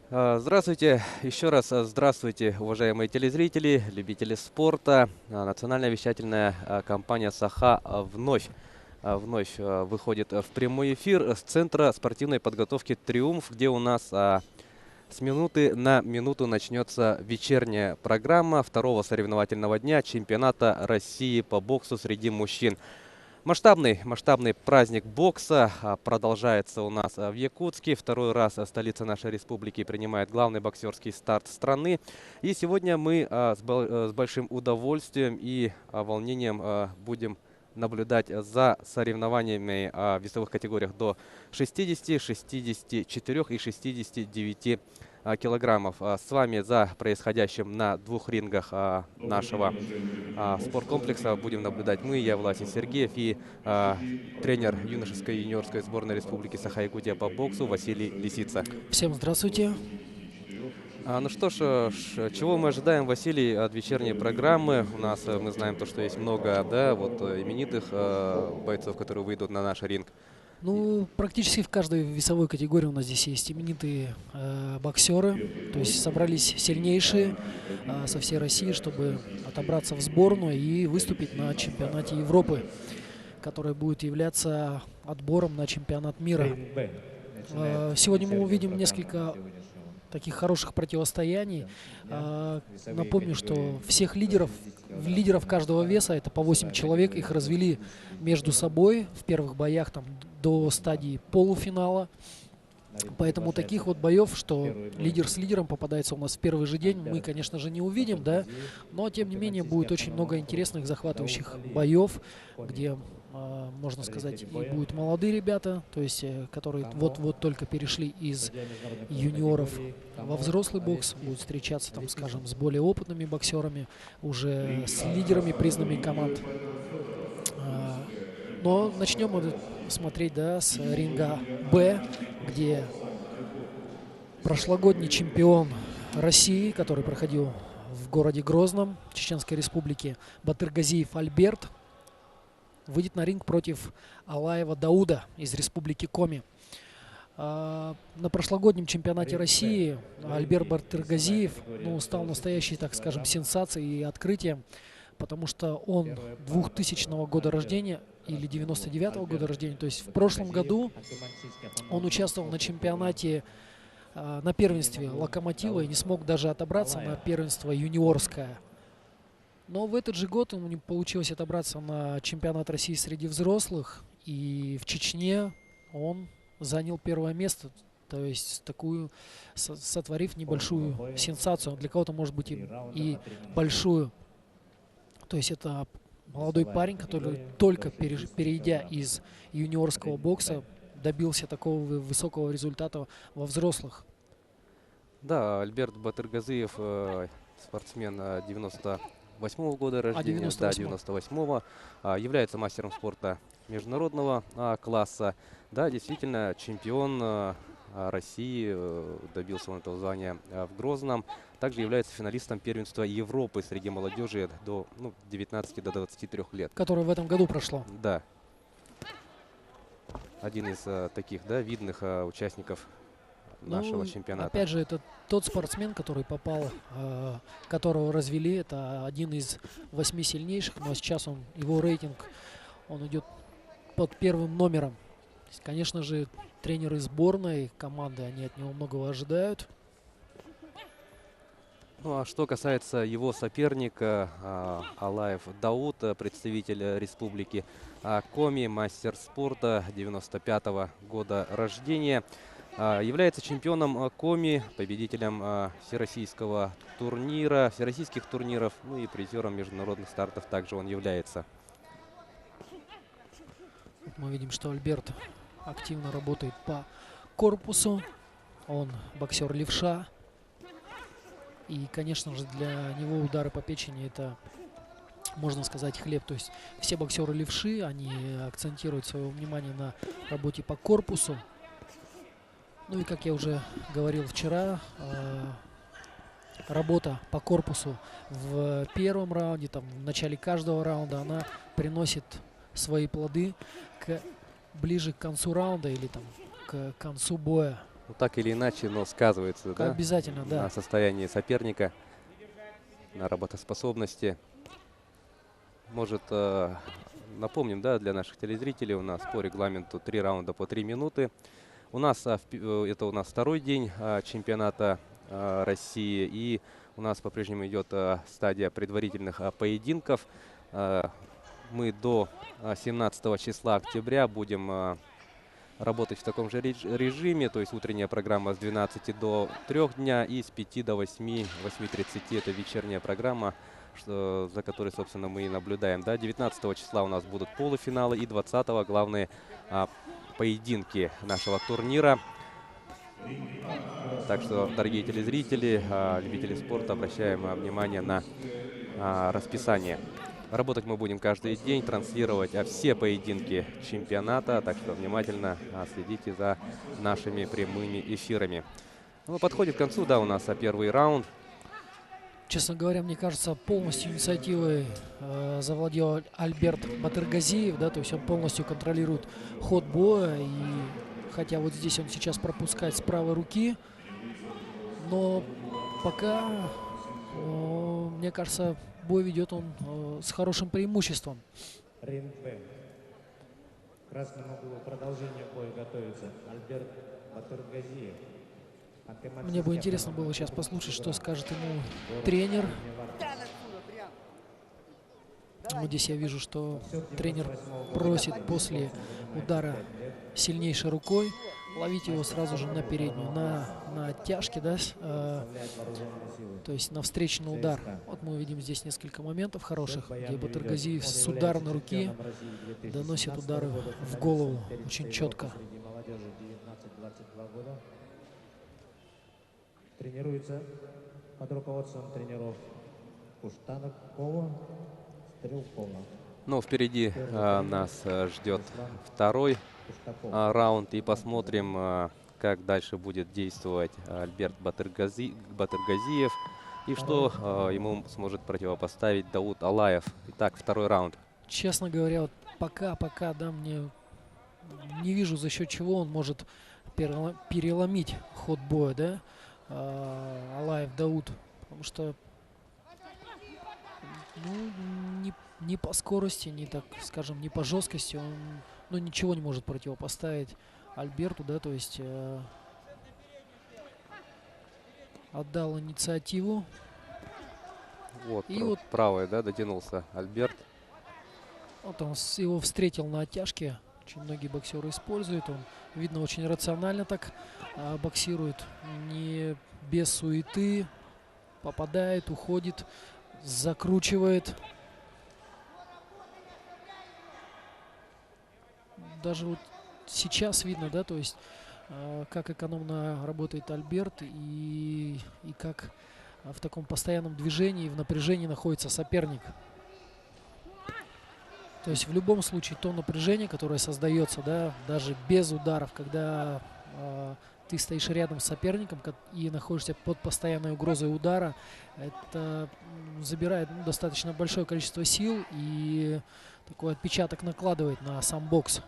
Здравствуйте, еще раз здравствуйте, уважаемые телезрители, любители спорта. Национальная вещательная компания «Саха» вновь выходит в прямой эфир с Центра спортивной подготовки «Триумф», где у нас с минуты на минуту начнется вечерняя программа второго соревновательного дня чемпионата России по боксу среди мужчин. Масштабный праздник бокса продолжается у нас в Якутске. Второй раз столица нашей республики принимает главный боксерский старт страны. И сегодня мы с большим удовольствием и волнением будем наблюдать за соревнованиями в весовых категориях до 60, 64 и 69 килограммов. С вами за происходящим на двух рингах нашего спорткомплекса будем наблюдать мы, я, Власий Сергеев, и тренер юношеской и юниорской сборной Республики Саха-Якутия по боксу Василий Лисица. Всем здравствуйте. Ну что ж, чего мы ожидаем, Василий, от вечерней программы? У нас, мы знаем то, что есть много, да, вот именитых бойцов, которые выйдут на наш ринг. Ну, практически в каждой весовой категории у нас здесь есть именитые боксеры. То есть собрались сильнейшие со всей России, чтобы отобраться в сборную и выступить на чемпионате Европы, который будет являться отбором на чемпионат мира. Сегодня мы увидим несколько таких хороших противостояний. Напомню, что лидеров каждого веса, это по 8 человек, их развели между собой в первых боях там, до стадии полуфинала. Поэтому таких вот боев, что лидер с лидером попадается у нас в первый же день, мы, конечно же, не увидим, да, но, тем не менее, будет очень много интересных, захватывающих боев, где, можно сказать, и будут молодые ребята, то есть, которые вот-вот только перешли из юниоров во взрослый бокс, будут встречаться, там, скажем, с более опытными боксерами, уже с лидерами признанных команд. Но начнем мы смотреть, да, с ринга Б, где прошлогодний чемпион России, который проходил в городе Грозном, Чеченской Республики, Батыргазиев Альберт, выйдет на ринг против Алаева Дауда из Республики Коми. На прошлогоднем чемпионате России Альберт Батыргазиев стал настоящей, так скажем, сенсацией и открытием, потому что он 2000 года рождения или 99 года рождения. То есть в прошлом году он участвовал на чемпионате, на первенстве Локомотива и не смог даже отобраться на первенство юниорское. Но в этот же год ему не получилось отобраться на чемпионат России среди взрослых. И в Чечне он занял первое место. То есть такую, сотворив небольшую сенсацию. Для кого-то может быть и большую. То есть это молодой парень, который только перейдя из юниорского бокса, добился такого высокого результата во взрослых. Да, Альберт Батыргазиев, спортсмен 98-го года рождения, 98-го, является мастером спорта международного класса. Да, действительно, чемпион России, добился он этого звания в Грозном. Также является финалистом первенства Европы среди молодежи до 19 до 23 лет. Которое в этом году прошло. Да. Один из таких, да, видных участников нашего чемпионата. Опять же, это тот спортсмен, который попал, которого развели. Это один из 8 сильнейших, но сейчас его рейтинг, он идет под первым номером. Конечно же, тренеры сборной команды, они от него многого ожидают. Ну а что касается его соперника, Алаев Дауд, представитель Республики Коми, мастер спорта 95-го года рождения, является чемпионом Коми, победителем всероссийских турниров, ну и призером международных стартов также он является. Мы видим, что Альберт активно работает по корпусу. Он боксер левша. И, конечно же, для него удары по печени — это, можно сказать, хлеб. То есть все боксеры левши, они акцентируют свое внимание на работе по корпусу. Ну и, как я уже говорил вчера, работа по корпусу в первом раунде, там, в начале каждого раунда, она приносит свои плоды ближе к концу раунда или там, к концу боя. Ну, так или иначе, но сказывается, да, Обязательно, да. на состоянии соперника, на работоспособности. Может, напомним, да, для наших телезрителей, у нас по регламенту 3 раунда по 3 минуты. У нас это у нас второй день чемпионата России, и у нас по-прежнему идет стадия предварительных поединков. Мы до 17 числа октября будем работать в таком же режиме, то есть утренняя программа с 12 до 3 дня и с 5 до 8, 8:30 это вечерняя программа, за которой, собственно, мы и наблюдаем. Да? 19 числа у нас будут полуфиналы и 20 главные поединки нашего турнира. Так что, дорогие телезрители, любители спорта, обращаем внимание на расписание. Работать мы будем каждый день, транслировать все поединки чемпионата, так что внимательно следите за нашими прямыми эфирами. Ну, подходит к концу, да, у нас первый раунд. Честно говоря, мне кажется, полностью инициативой завладел Альберт Батыргазиев, да, то есть он полностью контролирует ход боя, и хотя вот здесь он сейчас пропускает с правой руки, но пока, мне кажется, бой ведет он с хорошим преимуществом. Ринг Б. В красном углу продолжение боя готовится Альберт Батыргазиев. Мне бы интересно было сейчас послушать, что скажет ему тренер. Вот здесь я вижу, что тренер просит после удара сильнейшей рукой ловить его сразу же на переднюю, на оттяжке, да, то есть на встречный удар. Вот мы видим здесь несколько моментов хороших, где Батыргазиев с ударной руки доносит удары в голову очень четко. Тренируется под руководством тренеров Куштанкова, Стрелкова. Но впереди нас ждет второй раунд, и посмотрим, как дальше будет действовать Альберт Батыргазиев и что ему сможет противопоставить Дауд Алаев. Итак, второй раунд. Честно говоря, вот пока, да, мне не вижу, за счет чего он может переломить ход боя, да, Алаев Дауд, потому что ну, не по скорости, не так, скажем, не по жесткости он, ну, ничего не может противопоставить Альберту, да, то есть отдал инициативу. Вот, и вот правой, да, дотянулся Альберт. Вот он его встретил на оттяжке. Очень многие боксеры используют. Он, видно, очень рационально так боксирует. Не без суеты. Попадает, уходит, закручивает. Даже вот сейчас видно, да, то есть как экономно работает Альберт и как в таком постоянном движении, в напряжении находится соперник. То есть в любом случае то напряжение, которое создается, да, даже без ударов, когда ты стоишь рядом с соперником и находишься под постоянной угрозой удара, это забирает достаточно большое количество сил и такой отпечаток накладывает на сам бокс.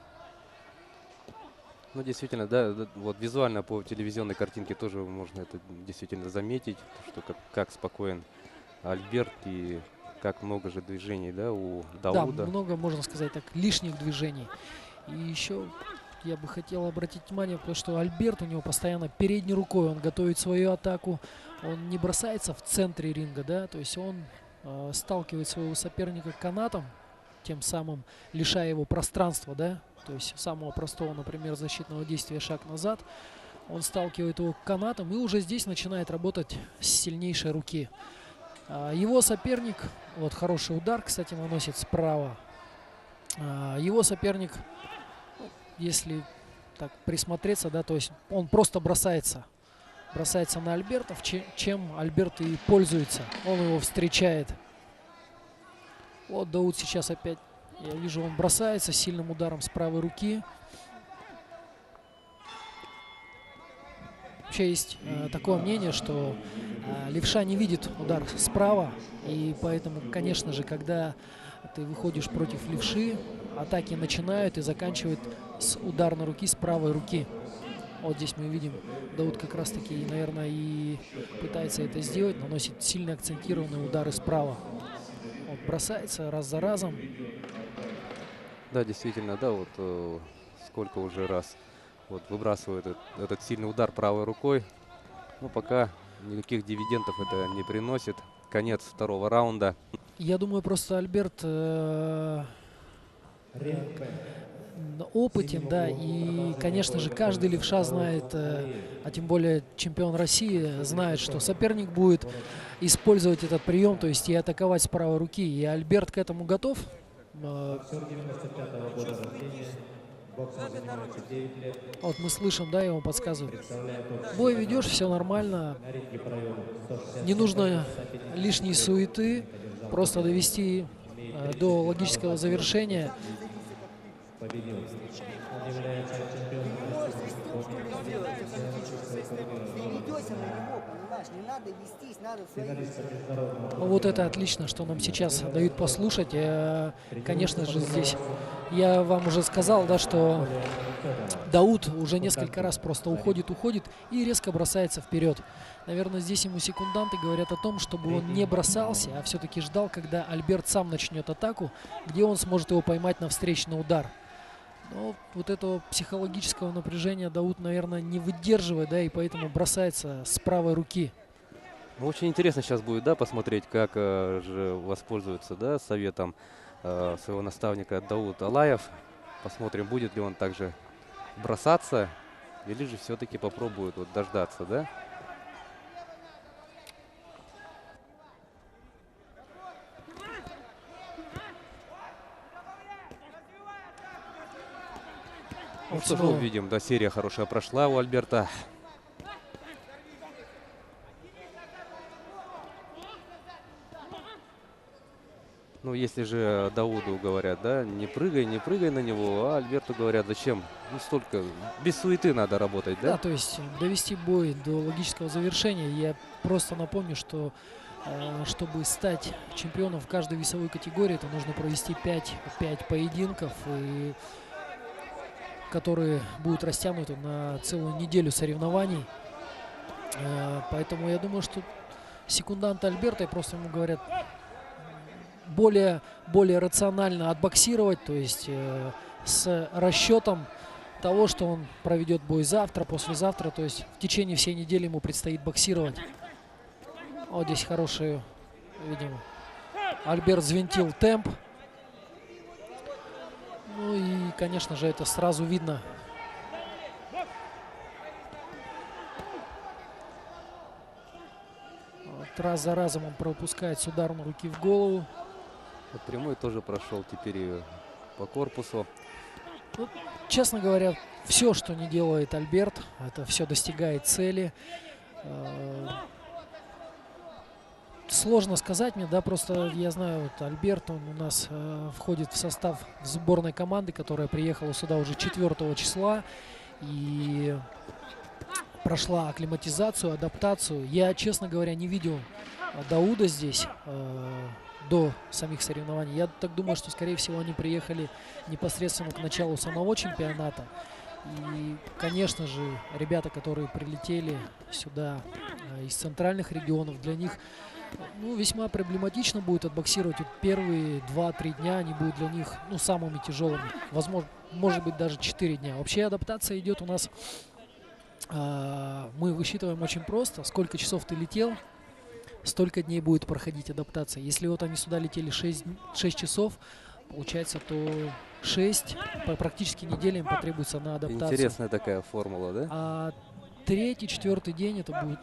Ну, действительно, да, вот визуально по телевизионной картинке тоже можно это действительно заметить, что как спокоен Альберт и как много же движений, да, у Дауда. Да, много, можно сказать так, лишних движений. И еще я бы хотел обратить внимание, потому что Альберт у него постоянно передней рукой, он готовит свою атаку, он не бросается в центре ринга, да, то есть он сталкивает своего соперника канатом, тем самым лишая его пространства, да, то есть самого простого, например, защитного действия шаг назад. Он сталкивает его канатом и уже здесь начинает работать с сильнейшей руки. Его соперник, вот хороший удар, кстати, наносит справа. Его соперник, если так присмотреться, да, то есть он просто бросается на Альберта, чем Альберт и пользуется. Он его встречает. Вот Дауд сейчас опять, я вижу, он бросается сильным ударом с правой руки. Вообще есть такое мнение, что левша не видит удар справа, и поэтому, конечно же, когда ты выходишь против левши, атаки начинают и заканчивают с ударной руки, с правой руки. Вот здесь мы видим, Дауд как раз таки, наверное, и пытается это сделать, наносит сильно акцентированные удары справа. Вот бросается раз за разом. Да, действительно, да, вот сколько уже раз вот выбрасывает этот сильный удар правой рукой. Но пока никаких дивидендов это не приносит. Конец второго раунда. Я думаю, просто Альберт опытен, да, и, конечно же, каждый левша знает, а тем более чемпион России знает, что соперник будет использовать этот прием, то есть и атаковать с правой руки. И Альберт к этому готов. Боксер 95-го года рождения. Боксом занимается 9 лет. Вот мы слышим, да, ему подсказывают. Представляет бокс Бой ведешь, все нормально. на ринге провел 160 Не нужно лишней суеты, просто довести до логического завершения. победил. Он является чемпионом России по Не надо вестись, надо финалистом международного. Вот это отлично, что нам сейчас дают послушать. Конечно же, здесь я вам уже сказал, да, что Дауд уже несколько раз просто уходит и резко бросается вперед. Наверное, здесь ему секунданты говорят о том, чтобы он не бросался, а все-таки ждал, когда Альберт сам начнет атаку, где он сможет его поймать на встречный удар. Но вот этого психологического напряжения Дауд, наверное, не выдерживает, да, и поэтому бросается с правой руки. Ну, очень интересно сейчас будет, да, посмотреть, как же воспользуется, да, советом своего наставника Дауд Алаев. Посмотрим, будет ли он также бросаться или же все-таки попробует вот дождаться, да. Ну Вот что ж, снова. видим, да, серия хорошая прошла у Альберта. Ну, если же Дауду говорят, да, не прыгай на него, а Альберту говорят, зачем? Ну, столько, без суеты надо работать, Да, да? то есть довести бой до логического завершения. Я просто напомню, что чтобы стать чемпионом в каждой весовой категории, это нужно провести 5 поединков, которые будут растянуты на целую неделю соревнований. Поэтому я думаю, что секунданты Альберта просто ему говорят более рационально отбоксировать, то есть с расчетом того, что он проведет бой завтра, послезавтра, то есть в течение всей недели ему предстоит боксировать. Вот здесь хороший, видимо, Альберт взвинтил темп. Ну и, конечно же, это сразу видно. Вот раз за разом он пропускает с ударом руки в голову. Вот прямой тоже прошел теперь и по корпусу. Честно говоря, все, что не делает Альберт, это все достигает цели. Сложно сказать мне, да, просто я знаю, вот Альберт, он у нас входит в состав сборной команды, которая приехала сюда уже 4 числа и прошла акклиматизацию, адаптацию. Я, честно говоря, не видел Дауда здесь до самих соревнований. Я так думаю, что, скорее всего, они приехали непосредственно к началу самого чемпионата. И, конечно же, ребята, которые прилетели сюда из центральных регионов, для них весьма проблематично будет отбоксировать. Вот первые 2-3 дня они будут для них самыми тяжелыми. Возможно, может быть, даже 4 дня. Вообще адаптация идет у нас, мы высчитываем очень просто. Сколько часов ты летел, столько дней будет проходить адаптация. Если вот они сюда летели 6 часов, получается, то 6 практически недели им потребуется на адаптацию. Интересная такая формула, да? А 3-4 день это будет,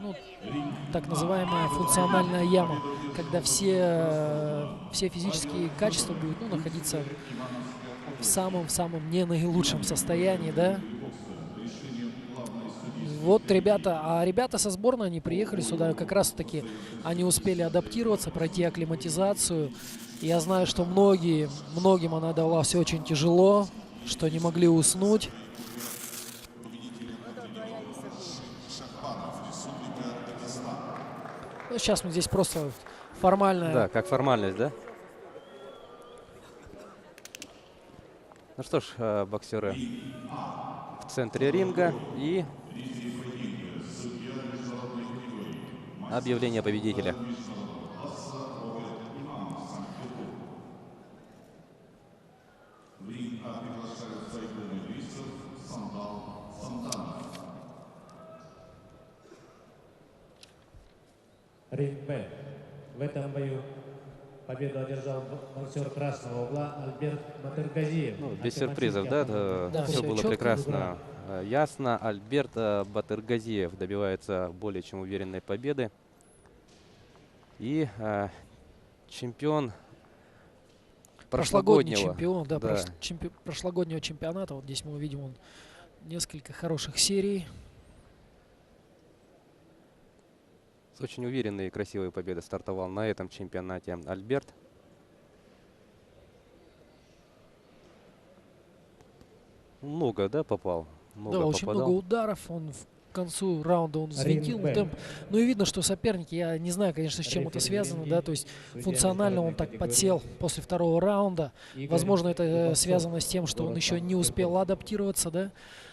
так называемая функциональная яма, когда все физические качества будут находиться в самом не наилучшем состоянии, да. Вот ребята со сборной, они приехали сюда, как раз таки они успели адаптироваться, пройти акклиматизацию. Я знаю, что многим она далась очень тяжело, что не могли уснуть. Сейчас мы здесь просто формально. Да, как формальность, да? Ну что ж, боксеры в центре ринга. И Объявление победителя. Ринг Б. В этом бою победу одержал боксер красного угла Альберт Батыргазиев. Ну, без сюрпризов, да? Да, Все всё было чётко, прекрасно ясно. Альберт Батыргазиев добивается более чем уверенной победы. И чемпион Прошлогодний прошлогоднего. чемпион, да, Да. прошлогоднего чемпионата. Вот здесь мы увидим он несколько хороших серий. С очень уверенной и красивой победой стартовал на этом чемпионате Альберт. Много, да, попал? Много Да, очень попадал. много ударов. Он к концу раунда он взвинтил Ринг Б. темп. Ну и видно, что соперники, я не знаю, конечно, с чем это Рефери связано, ринге, да, то есть судья функционально он международной так подсел категории после второго раунда. Игорь Возможно, это Дубовцов, связано с тем, что он город еще не Санкт-Петербург. успел адаптироваться, да,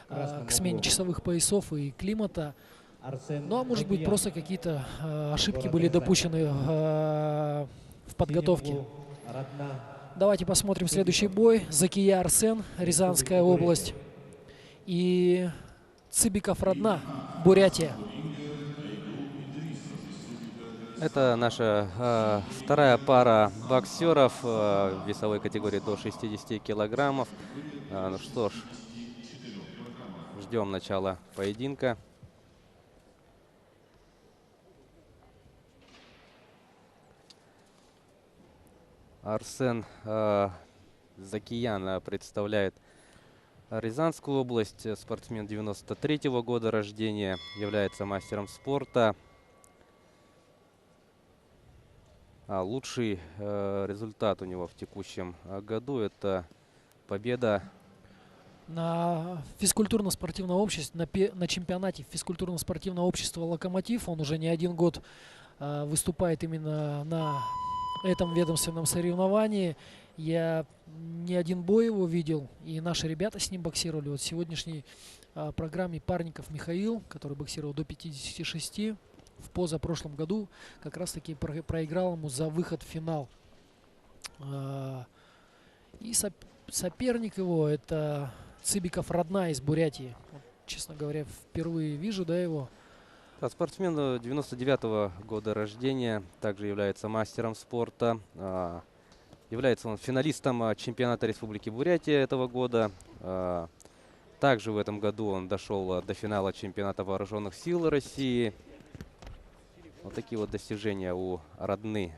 Красному к смене углу. часовых поясов и климата. Арсен Ну, а может быть, Закиян. просто какие-то ошибки Город были Рязань. допущены в подготовке. Синим углу Родна. Давайте посмотрим следующий бой. Закия Арсен, Рязанская область. И Цыбиков Родна, Бурятия. Это наша вторая пара боксеров в весовой категории до 60 килограммов. Ну что ж, ждем начала поединка. Арсен Закиян представляет Рязанскую область, спортсмен 93-го года рождения, является мастером спорта. Лучший результат у него в текущем году — это победа На физкультурно-спортивном обществе, на чемпионате физкультурно-спортивного общества «Локомотив» он уже не один год выступает именно на этом ведомственном соревновании. Я не один бой его видел, и наши ребята с ним боксировали. Вот в сегодняшней программе Парников Михаил, который боксировал до 56, в позапрошлом году как раз-таки проиграл ему за выход в финал. И соперник его — это Цыбиков Родна из Бурятии. Вот, честно говоря, впервые вижу, да, его. спортсмен 99-го года рождения, также является мастером спорта. Является он финалистом чемпионата Республики Бурятия этого года. Также в этом году он дошел до финала чемпионата Вооруженных сил России. Вот такие вот достижения у Родны.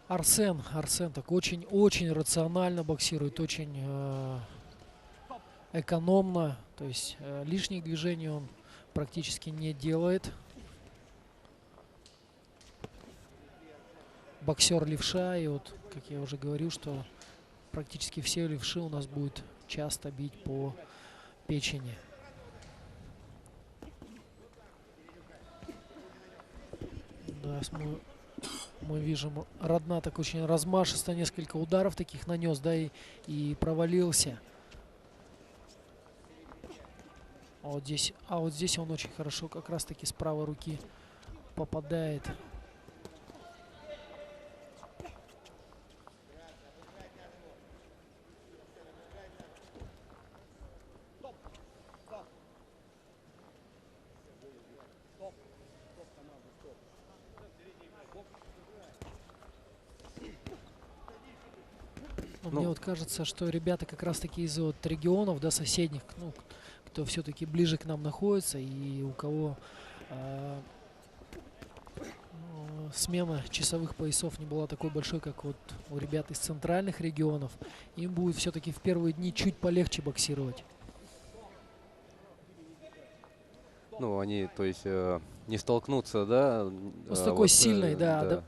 Арсен так очень рационально боксирует, очень экономно. То есть лишних движений он практически не делает. Боксер левша, и вот, как я уже говорил, что практически все левши у нас будут часто бить по печени. Да, мы видим, Родна так очень размашисто несколько ударов таких нанес, да, и провалился. А вот здесь он очень хорошо как раз таки с правой руки попадает. Мне вот кажется, что ребята как раз таки из вот регионов, да, соседних, ну, кто все-таки ближе к нам находится и у кого смена часовых поясов не была такой большой, как вот у ребят из центральных регионов, им будет все-таки в первые дни чуть полегче боксировать. Ну, они, то есть, не столкнутся, да? Вот с такой сильной, да.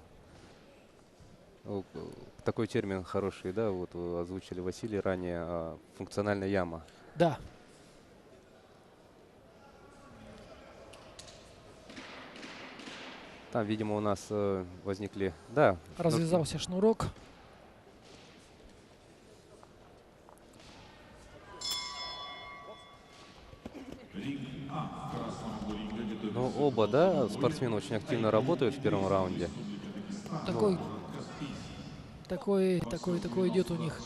Такой термин хороший, да, вот вы озвучили, Василий, ранее, функциональная яма. Да. Там, видимо, у нас возникли, да. Развязался шнурок. оба, да, спортсмены очень активно работают в первом раунде. Такой идет у них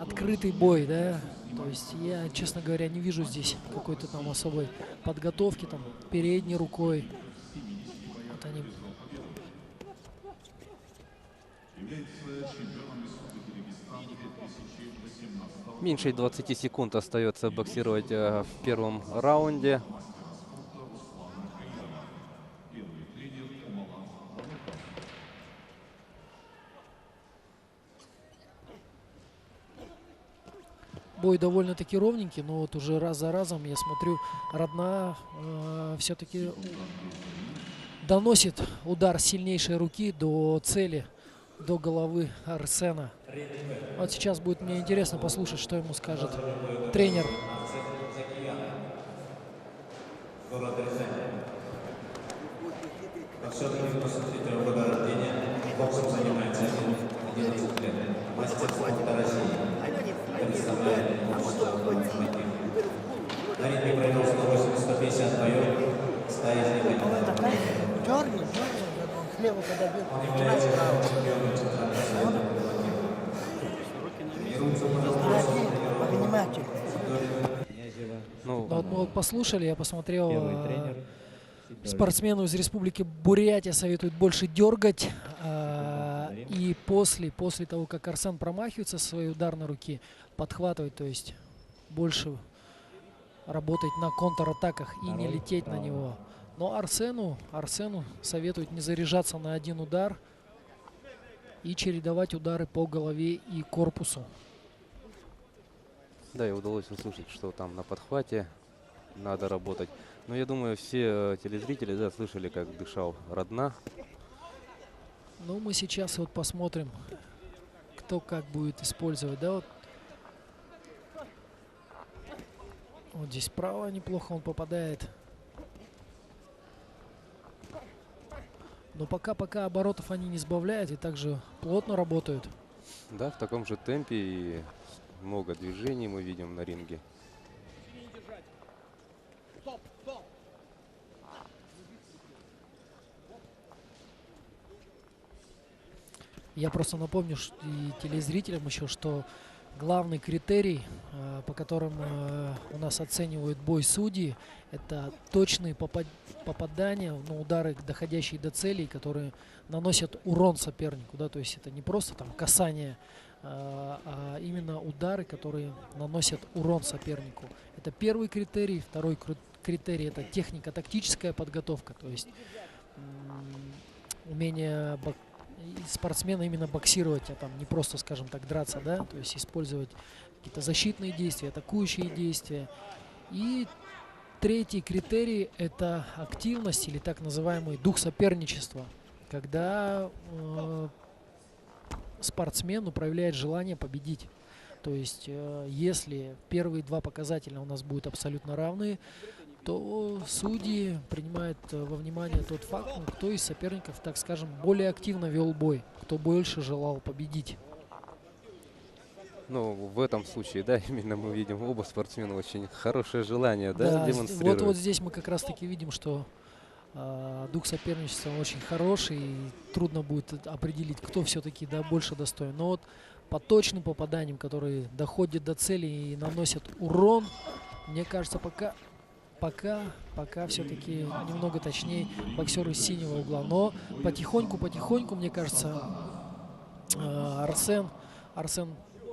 открытый бой, да. То есть я, честно говоря, не вижу здесь какой-то там особой подготовки, там, передней рукой. Вот они. Меньше 20 секунд остается боксировать в первом раунде. Бой довольно-таки ровненький, но вот уже раз за разом я смотрю, Родна все-таки доносит удар сильнейшей руки до цели, до головы Арсена. Вот сейчас будет мне интересно послушать, что ему скажет тренер. Боксер 93-го года рождения, боксом занимается 11 лет. Мастер спорта России. Представляет общество локомотив. На ринге провел 180-150 боев, 100 из них Дернул, слева подобил. Он является чемпионом центрального Внимательно. Ну, Вот мы вот послушали, я посмотрел, Первый тренер. спортсмену из Республики Бурятия советуют больше дергать. И после того, как Арсен промахивается со своей ударной руки, подхватывать, то есть больше работать на контратаках и не лететь на него. Но Арсену советуют не заряжаться на один удар и чередовать удары по голове и корпусу. да, и удалось услышать, что там на подхвате надо работать. Но я думаю, все телезрители, да, слышали, как дышал Родна. Ну, мы сейчас вот посмотрим, кто как будет использовать, да, вот здесь справа неплохо он попадает. Но пока оборотов они не сбавляют и также плотно работают. Да, в таком же темпе и много движений мы видим на ринге. Я просто напомню и телезрителям еще, что главный критерий, по которым у нас оценивают бой судьи, это точные попадания, ну, удары, доходящие до целей, которые наносят урон сопернику. Да? То есть это не просто там касание, а именно удары, которые наносят урон сопернику. Это первый критерий. Второй критерий — это технико-тактическая подготовка, то есть умение спортсмена именно боксировать, а там не просто, скажем так, драться, да, то есть использовать какие-то защитные действия, атакующие действия. И третий критерий — это активность или так называемый дух соперничества, когда спортсмен проявляет желание победить. То есть если первые два показателя у нас будут абсолютно равны, то судьи принимают во внимание тот факт, кто из соперников, так скажем, более активно вел бой, кто больше желал победить. Ну, в этом случае, да, именно мы видим, оба спортсмена очень хорошее желание, да, демонстрируют. Вот здесь мы как раз таки видим, что дух соперничества очень хороший, и трудно будет определить, кто все-таки больше достоин. Но вот по точным попаданиям, которые доходят до цели и наносят урон, мне кажется, пока все-таки немного точнее боксеры из синего угла. Но потихоньку, мне кажется, Арсен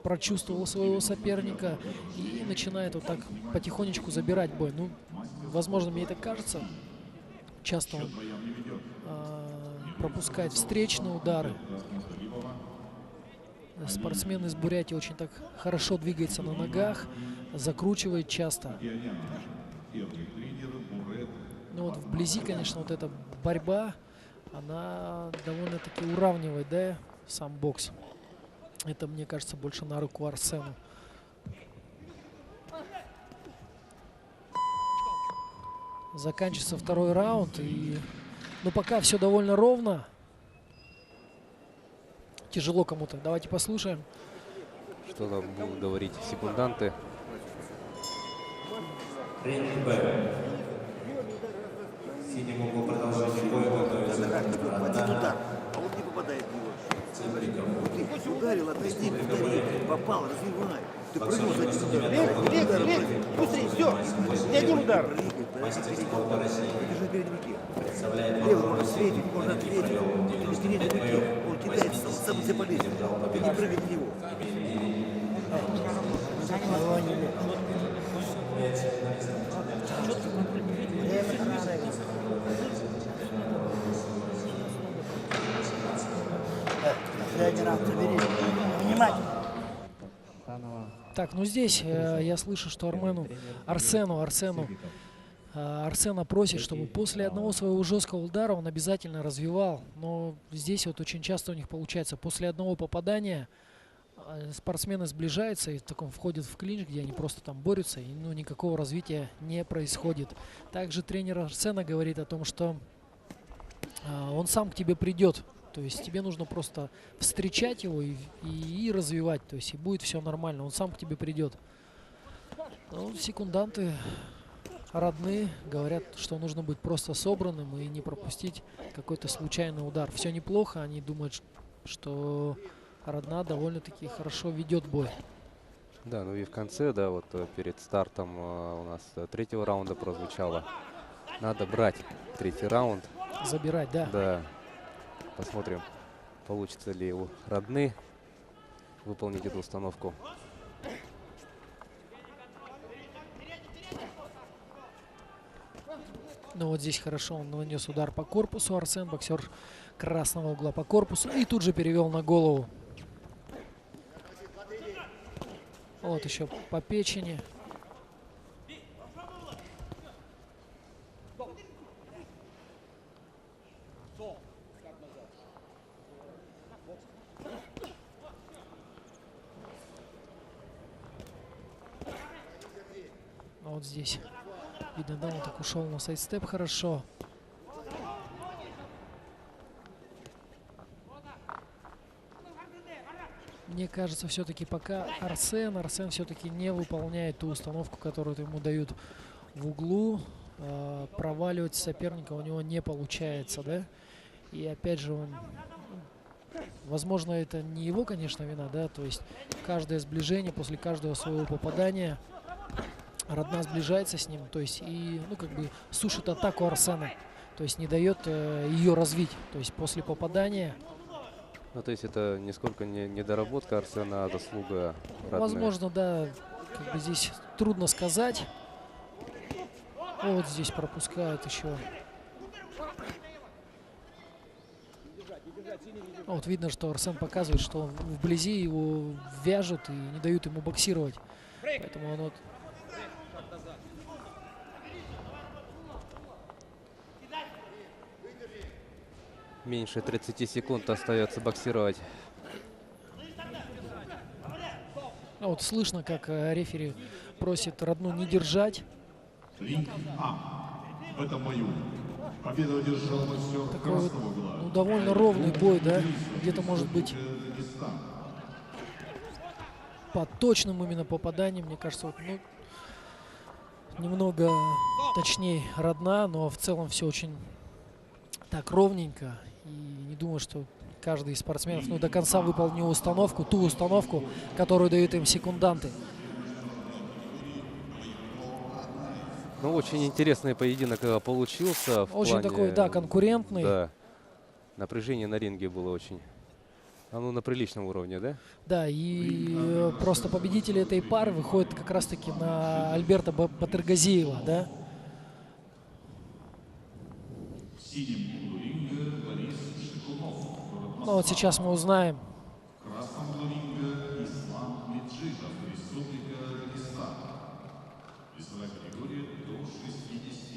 прочувствовал своего соперника и начинает вот так потихонечку забирать бой. Ну, возможно, мне это кажется. Часто он пропускает встречные удары. Спортсмен из Бурятии очень так хорошо двигается на ногах, закручивает часто. Ну вот вблизи, конечно, вот эта борьба, она довольно-таки уравнивает, да, сам бокс. Это, мне кажется, больше на руку Арсену. Заканчивается второй раунд, и ну пока все довольно ровно. Тяжело кому-то. Давайте послушаем. Что нам будут говорить секунданты. Ринг Б. синем углу продолжение боя готовится Один Радна удар, а он не попадает в него. Цыбриков. Ты ударил, отойди, повтори. Попал, развивай. Ты Боксер прыгнул за один удар. Быстрее, все. Не один удар. Мастер спорта России. Держи перед руки. Представляет Левый вам можно Россию. ответить, можно ответить. Или стереть руки. Он кидается, сам себе полезет. Ты не прыгай на него. Последний раз забери. Внимательно. Так, ну здесь я слышу, что Арсена просит, чтобы после одного своего жесткого удара он обязательно развивал. Но здесь вот очень часто у них получается, после одного попадания спортсмены сближаются и в таком входят в клинч, где они просто там борются, и ну, никакого развития не происходит. Также тренер Арсена говорит о том, что он сам к тебе придет. То есть тебе нужно просто встречать его и развивать. То есть и будет все нормально. Он сам к тебе придет. Ну, секунданты родные говорят, что нужно быть просто собранным и не пропустить какой-то случайный удар. Все неплохо. Они думают, что Родна довольно-таки хорошо ведет бой. Да, ну и в конце, да, вот перед стартом у нас третьего раунда прозвучало. Надо брать третий раунд. Забирать, да. Да. Посмотрим, получится ли у Родны выполнить эту установку. Ну вот здесь хорошо он нанес удар по корпусу. Арсен, боксер красного угла по корпусу. И тут же перевел на голову. Вот еще по печени. А вот здесь видно, да, он так ушел на сайдстеп хорошо. Мне кажется, все-таки пока Арсен все-таки не выполняет ту установку, которую ему дают в углу. Проваливать соперника у него не получается, да. И опять же он, возможно, это не его, конечно, вина, да. То есть каждое сближение после каждого своего попадания Родна сближается с ним, то есть и, ну, как бы сушит атаку Арсена, то есть не дает ее развить, то есть после попадания. Ну, то есть это нисколько не недоработка Арсена, а заслуга Родны. Возможно, да, как бы здесь трудно сказать. Вот здесь пропускает еще. Вот видно, что Арсен показывает, что вблизи его вяжут и не дают ему боксировать, поэтому он вот. Меньше 30 секунд остается боксировать. Вот слышно, как рефери просит Родну не держать. Ринг А. В этом бою победу одержал мастер Такой вот, красного угла. ну, довольно ровный бой, да? Где-то, может быть, по точным именно попаданиям, мне кажется, вот, ну, немного точнее Родна, но в целом все очень так ровненько. И не думаю, что каждый из спортсменов, ну, до конца выполнил установку, ту установку, которую дают им секунданты. Ну, очень интересный поединок получился. Очень такой, да, конкурентный. Да. Напряжение на ринге было очень, ну, на приличном уровне, да? Да, и просто победители этой пары выходят как раз-таки на Альберта Батыргазиева, да? Ну вот сейчас мы узнаем,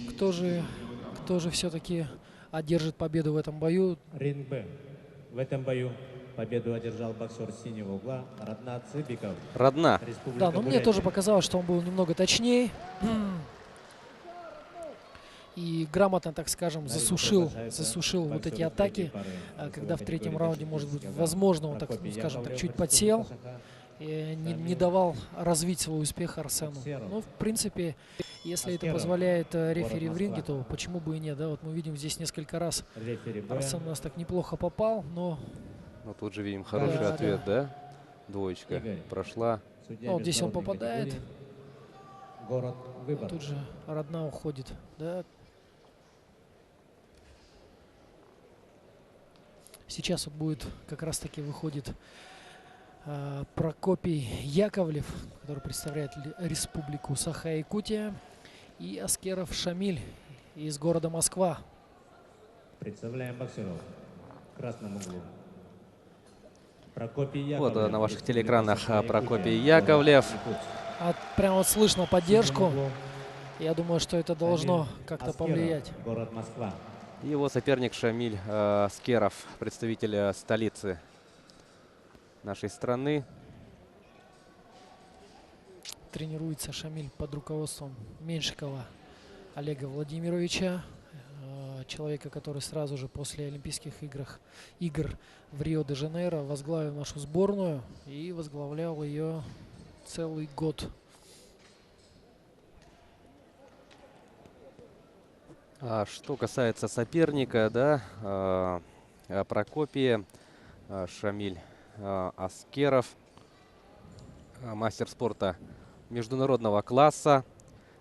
кто же все-таки одержит победу в этом бою. Ринг Б. В этом бою победу одержал боксер синего угла Родна Цыбиков. Родна. Республика Да, но мне Бурятия. тоже показалось, что он был немного точнее. И грамотно, так скажем, засушил вот эти атаки, когда в третьем раунде, может быть, возможно, он так, ну, скажем так, чуть подсел. не давал развить свой успех Арсену. Ну, в принципе, если это позволяет рефери в ринге, то почему бы и нет, да? Вот мы видим здесь несколько раз Арсен у нас так неплохо попал, но... Ну, тут же видим хороший ответ, да? Двоечка прошла. Ну, вот здесь он попадает. Город Выборг. Тут же Родна уходит, да? Сейчас вот будет, как раз таки выходит Прокопий Яковлев, который представляет республику Саха-Якутия, и Аскеров Шамиль из города Москва. Представляем боксеров в красном углу. Прокопий Вот Яковлев. на ваших телеэкранах Прокопий Яковлев. Прям вот слышно поддержку. Я думаю, что это должно как-то Аскеров, повлиять. город Москва. И его соперник Шамиль Аскеров, представитель столицы нашей страны. Тренируется Шамиль под руководством Меньшикова Олега Владимировича, человека, который сразу же после Олимпийских игр в Рио-де-Жанейро возглавил нашу сборную и возглавлял ее целый год. А что касается соперника, да, Прокопия, Шамиль Аскеров, мастер спорта международного класса,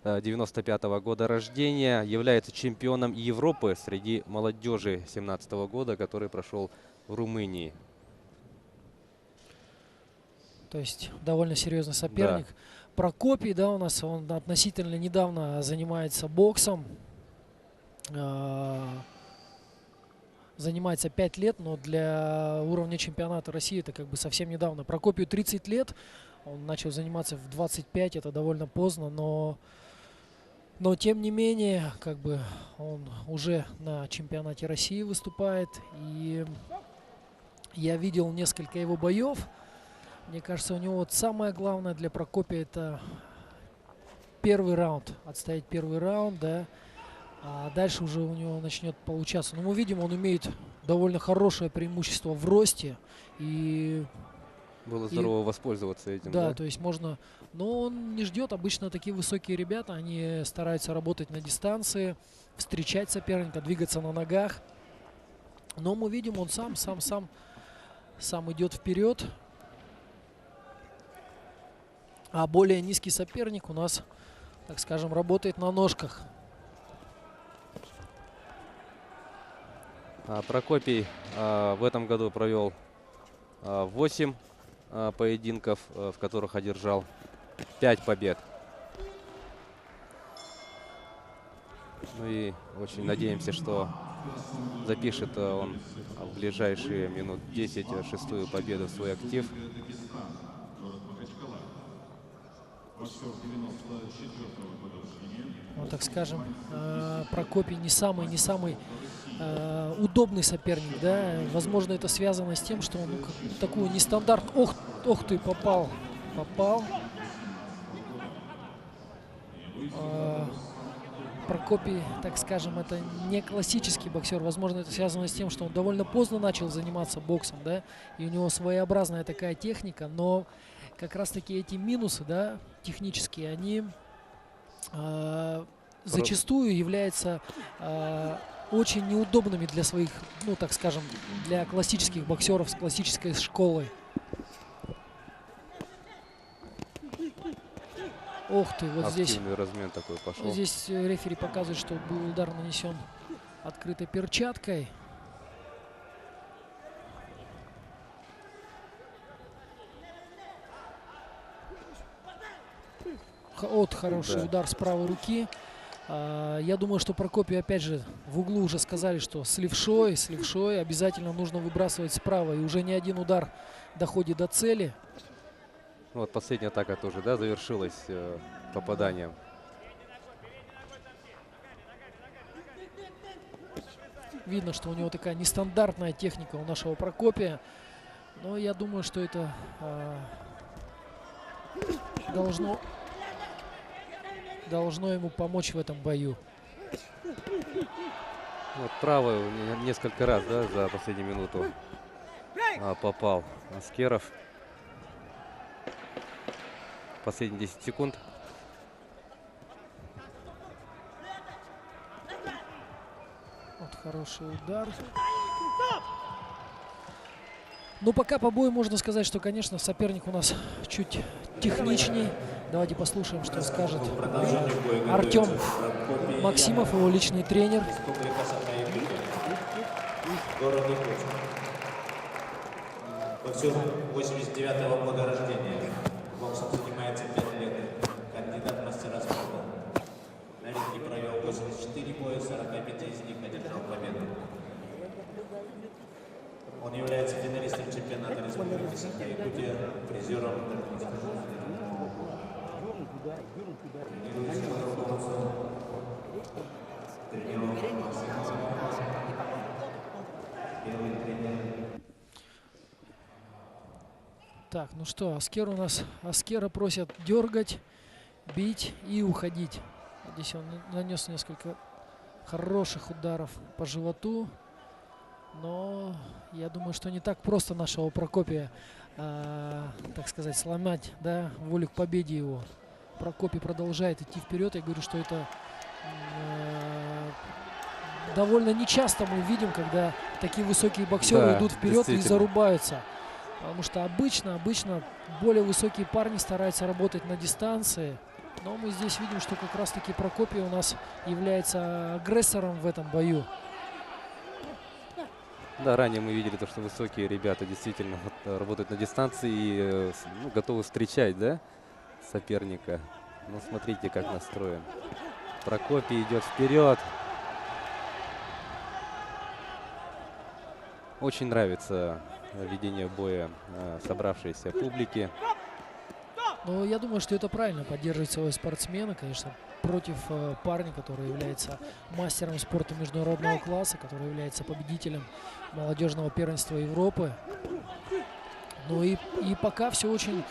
95-го года рождения, является чемпионом Европы среди молодежи 17-го года, который прошел в Румынии. То есть довольно серьезный соперник. Да. Прокопий, да, у нас он относительно недавно занимается боксом. Занимается 5 лет, но для уровня чемпионата России это как бы совсем недавно. Прокопию 30 лет, он начал заниматься в 25, это довольно поздно, но тем не менее, как бы он уже на чемпионате России выступает. И я видел несколько его боев. Мне кажется, у него вот самое главное для Прокопия это первый раунд, отстоять первый раунд, да. А дальше уже у него начнет получаться. Но мы видим, он имеет довольно хорошее преимущество в росте. И было здорово воспользоваться этим. Да, то есть можно... Но он не ждет. Обычно такие высокие ребята, они стараются работать на дистанции, встречать соперника, двигаться на ногах. Но мы видим, он сам идет вперед. А более низкий соперник у нас, так скажем, работает на ножках. Прокопий в этом году провел 8 поединков, в которых одержал 5 побед. Ну и очень надеемся, что запишет он в ближайшие минут 10 шестую победу в свой актив. Ну, так скажем, Прокопий не самый удобный соперник, да. Возможно, это связано с тем, что он такую нестандартную... Ох ты, попал. Прокопий, так скажем, это не классический боксер. Возможно, это связано с тем, что он довольно поздно начал заниматься боксом, да, и у него своеобразная такая техника, но как раз-таки эти минусы, да, технические, они зачастую являются очень неудобными для своих, ну, так скажем, для классических боксеров с классической школой. Ох ты, вот здесь размен такой пошел. Здесь рефери показывает, что был удар нанесен открытой перчаткой. Вот хороший удар с правой руки. Я думаю, что Прокопию, опять же, в углу уже сказали, что с левшой обязательно нужно выбрасывать справа. И уже не один удар доходит до цели. Вот последняя атака тоже, да, завершилась попаданием. Видно, что у него такая нестандартная техника у нашего Прокопия. Но я думаю, что это должно ему помочь в этом бою. Вот правый несколько раз, да, за последнюю минуту попал Аскеров. последние 10 секунд. Вот хороший удар. Ну, пока по бою можно сказать, что, конечно, соперник у нас чуть техничней. Давайте послушаем, что скажет Артем Максимов, его личный тренер. Республика Саха-Якутия. Город Якутск. Боксер 89-го года рождения. Боксом занимается 5 лет. Кандидат в мастера спорта. На ринге провел 84 боя, 45 из них одержал победу. Он является финалистом чемпионата Республики Саха-Якутия, призером Так, ну что, Аскер у нас, Аскера просят дергать, бить и уходить. Здесь он нанес несколько хороших ударов по животу. Но я думаю, что не так просто нашего Прокопия, так сказать, сломать, да, волю к победе его. Прокопий продолжает идти вперед. Я говорю, что это довольно нечасто мы видим, когда такие высокие боксеры идут вперед и зарубаются. Потому что обычно более высокие парни стараются работать на дистанции. Но мы здесь видим, что как раз-таки Прокопий у нас является агрессором в этом бою. Да, ранее мы видели то, что высокие ребята действительно работают на дистанции и готовы встречать, да, соперника. Ну, смотрите, как настроен. Прокопий идет вперед. Очень нравится ведение боя собравшейся публике. Ну, я думаю, что это правильно, поддерживать своего спортсмена, конечно, против парня, который является мастером спорта международного класса, который является победителем молодежного первенства Европы. Ну и пока все очень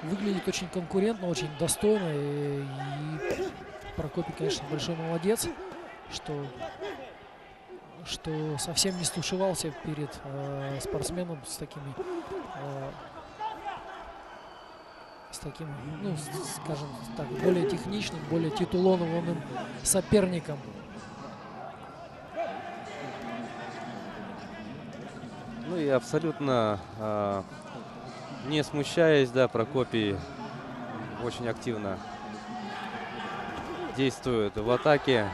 выглядит очень конкурентно, очень достойно. И Прокопий, конечно, большой молодец, что совсем не стушевался перед спортсменом с таким, ну, скажем так, более техничным, более титулованным соперником. Ну и абсолютно не смущаясь, да, Прокопий очень активно действует в атаке.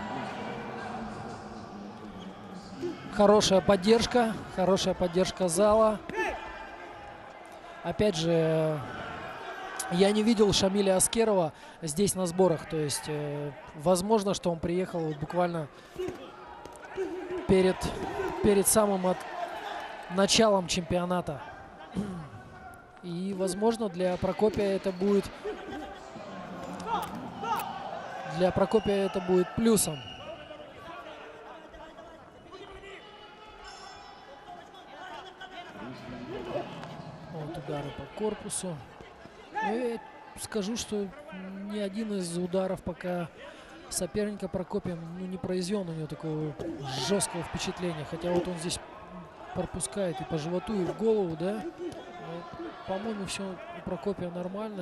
Хорошая поддержка зала. Опять же, я не видел Шамиля Аскерова здесь на сборах. То есть, возможно, что он приехал вот буквально перед самым началом чемпионата. И, возможно, для Прокопия это будет плюсом. Вот удары по корпусу. Но я скажу, что ни один из ударов пока соперника Прокопия не произвел на него такого жесткого впечатления. Хотя вот он здесь пропускает и по животу, и в голову, да. Но, по-моему, все у Прокопия нормально.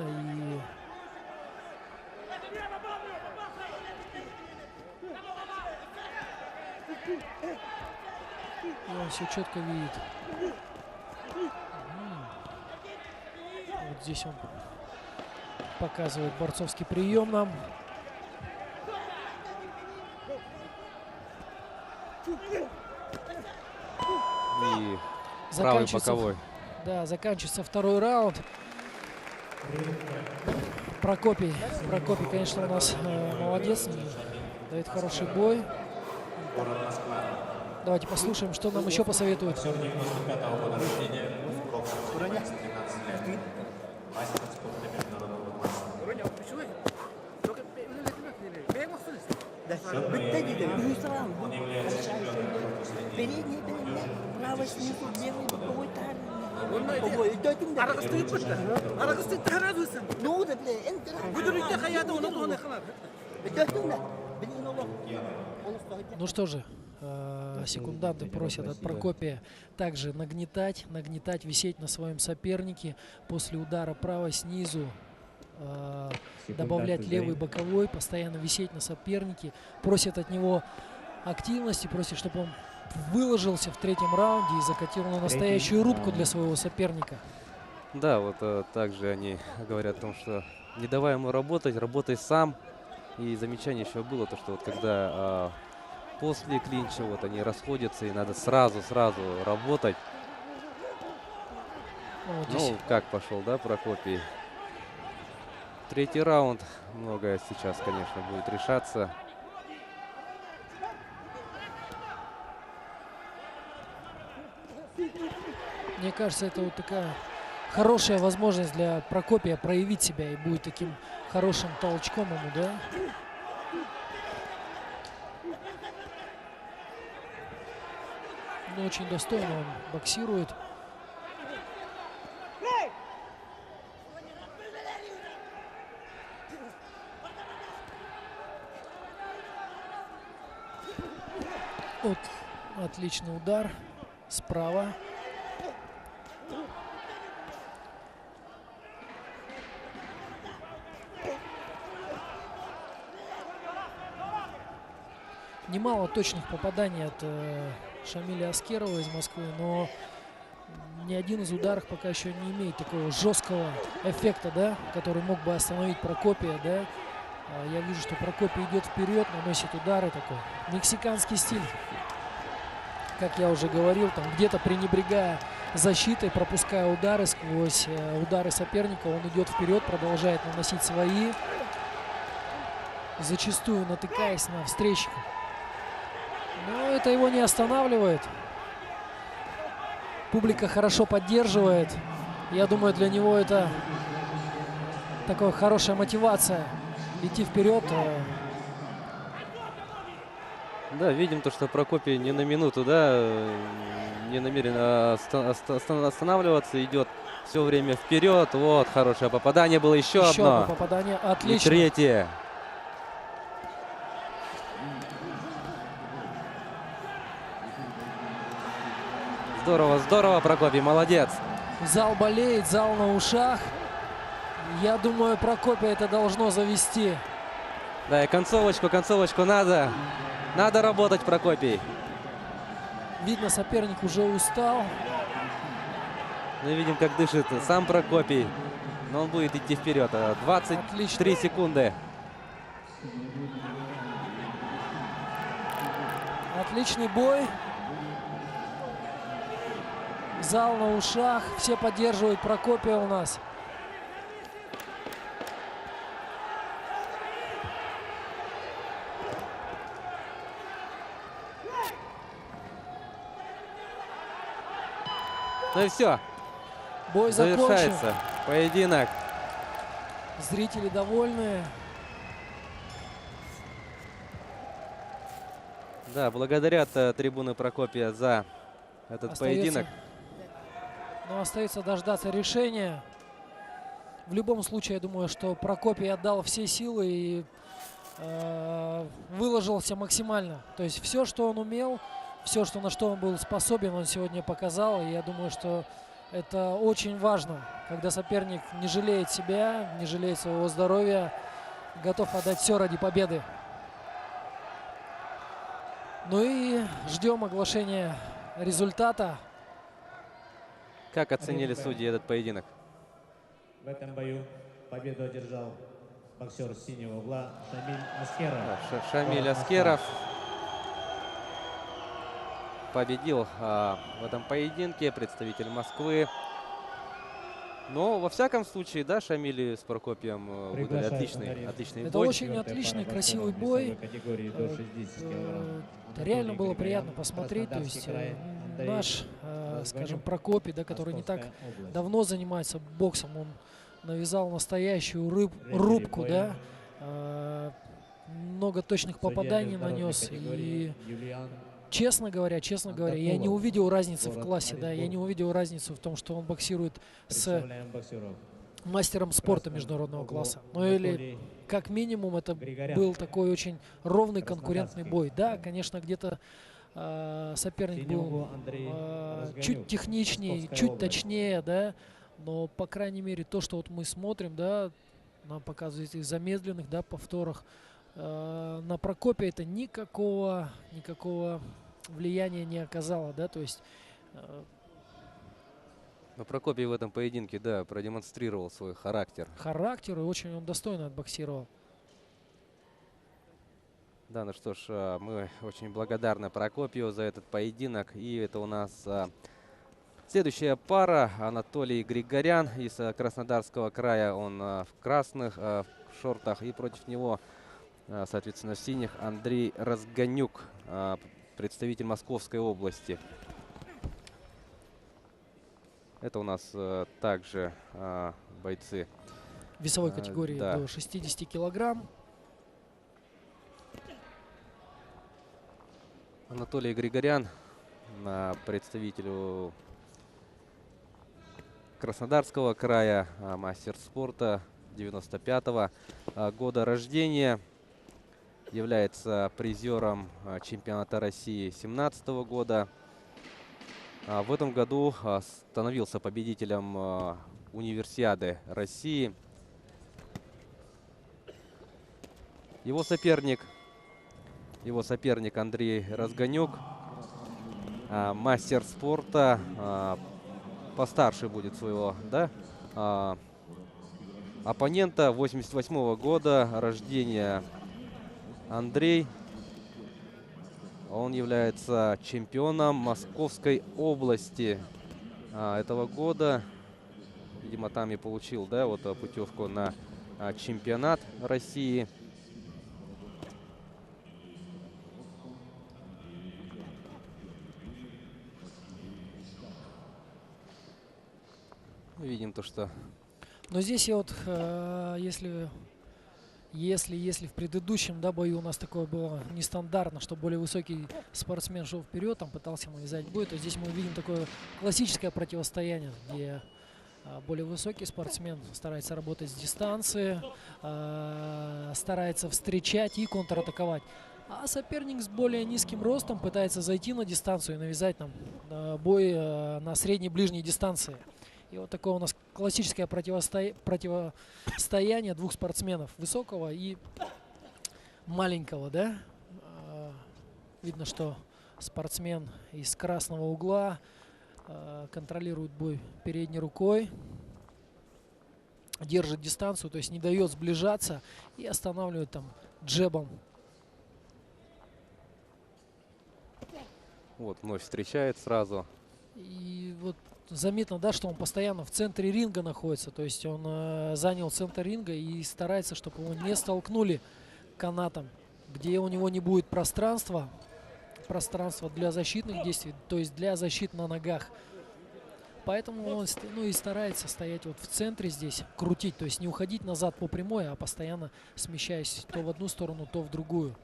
И он все четко видит. Вот здесь он показывает борцовский прием нам. И правый боковой. Да, заканчивается второй раунд. Прокопий, конечно, у нас молодец. Дает хороший бой. Давайте послушаем, что нам еще посоветуют. боксер 95-го года рождения. Боксом занимается 13 лет. Мастер спорта международного класса. Он является чемпионом Европы среди Передний, правый снизу, левый боковой тарель. Ну что же, секунданты просят от Прокопия также нагнетать, висеть на своем сопернике. После удара правой снизу добавлять левый боковой, постоянно висеть на сопернике, просит от него активности, просит, чтобы он выложился в третьем раунде и закатил на настоящую рубку для своего соперника. Да, вот также они говорят о том, что не давай ему работать, работай сам. И замечание еще было, то, что вот когда после клинча вот они расходятся, и надо сразу работать. Вот здесь Ну, как пошел, да, Прокопий? Третий раунд. Многое сейчас, конечно, будет решаться. мне кажется, это вот такая хорошая возможность для Прокопия проявить себя и будет таким хорошим толчком ему, да? Но очень достойно он боксирует. Вот отличный удар справа. Немало точных попаданий от Шамиля Аскерова из Москвы, но ни один из ударов пока еще не имеет такого жесткого эффекта, да, который мог бы остановить Прокопия, да. Я вижу, что Прокопий идет вперед, наносит удары такой. Мексиканский стиль. Как я уже говорил, там где-то пренебрегая защитой, пропуская удары сквозь удары соперника, он идет вперед, продолжает наносить свои, зачастую натыкаясь на встречника. Но это его не останавливает. Публика хорошо поддерживает. Я думаю, для него это такая хорошая мотивация идти вперед. Да, видим то, что Прокопий ни на минуту, да, не намерен останавливаться, идет все время вперед. Вот, хорошее попадание было, еще одно. Одно попадание, И отлично. третье. Здорово, здорово, Прокопий, молодец. Зал болеет, зал на ушах. Я думаю, Прокопия это должно завести. Да, и концовочку надо. Надо работать, Прокопий. Видно, соперник уже устал. Мы видим, как дышит сам Прокопий. Но он будет идти вперед. 23 Отлично. секунды. Отличный бой. Зал на ушах. Все поддерживают Прокопия у нас. Ну и все. Бой закончен. Завершается поединок. Зрители довольны. Да, благодарят трибуны Прокопия за этот поединок. Но остается дождаться решения. В любом случае, я думаю, что Прокопий отдал все силы и выложился максимально. То есть все, что он умел, все, на что он был способен, он сегодня показал. И я думаю, что это очень важно, когда соперник не жалеет себя, не жалеет своего здоровья, готов отдать все ради победы. Ну и ждем оглашения результата. Как оценили судьи этот поединок? В этом бою победу одержал боксер с синего угла Шамиль Аскеров. Шамиль Аскеров победил в этом поединке, представитель Москвы. Но, во всяком случае, да, Шамиль с Прокопием выдали отличный Это бой. очень отличный, красивый бой. Реально было приятно посмотреть. То есть наш, скажем, Прокопий, да, который не так давно занимается боксом, он навязал настоящую рубку, да. Много точных попаданий нанес. И честно говоря, я не увидел разницы в классе, да, я не увидел разницу в том, что он боксирует с мастером спорта международного класса. Ну или как минимум это был такой очень ровный конкурентный бой. Да, конечно, где-то соперник был чуть техничнее, чуть точнее, да, но по крайней мере то, что вот мы смотрим, да, нам показывают их замедленных, да, повторах. На Прокопия это никакого влияния не оказало, да, то есть Но Прокопий в этом поединке, да, продемонстрировал свой характер. характер, и очень он достойно отбоксировал. Да, ну что ж, мы очень благодарны Прокопию за этот поединок. И это у нас следующая пара. Анатолий Григорян из Краснодарского края. Он в красных шортах. И против него, соответственно, в синих Андрей Разгонюк, представитель Московской области. Это у нас также бойцы Весовой категории да. до 60 килограмм. Анатолий Григорян, представителю Краснодарского края, мастер спорта 95-го года рождения. Является призером чемпионата России 2017 года. В этом году становился победителем Универсиады России. Его соперник Андрей Разгонюк, мастер спорта, постарше будет своего, да, оппонента, 88-го года рождения Андрей. Он является чемпионом Московской области этого года. Видимо, там и получил, да, вот путевку на чемпионат России. Мы видим то, что... Но здесь я вот, если в предыдущем, да, бою у нас такое было нестандартно, что более высокий спортсмен шел вперед, там пытался навязать бой, то здесь мы видим такое классическое противостояние, где более высокий спортсмен старается работать с дистанции, старается встречать и контратаковать. А соперник с более низким ростом пытается зайти на дистанцию и навязать нам бой на средней ближней дистанции. И вот такое у нас классическое противостояние двух спортсменов, высокого и маленького, да. Видно, что спортсмен из красного угла контролирует бой передней рукой, держит дистанцию, то есть не дает сближаться и останавливает там джебом. Вот, вновь встречает сразу. И вот заметно, да, что он постоянно в центре ринга находится. То есть он занял центр ринга и старается, чтобы его не столкнули канатом, где у него не будет пространства для защитных действий, то есть для защиты на ногах. Поэтому он и старается стоять вот в центре здесь, крутить, то есть не уходить назад по прямой, а постоянно смещаясь то в одну сторону, то в другую.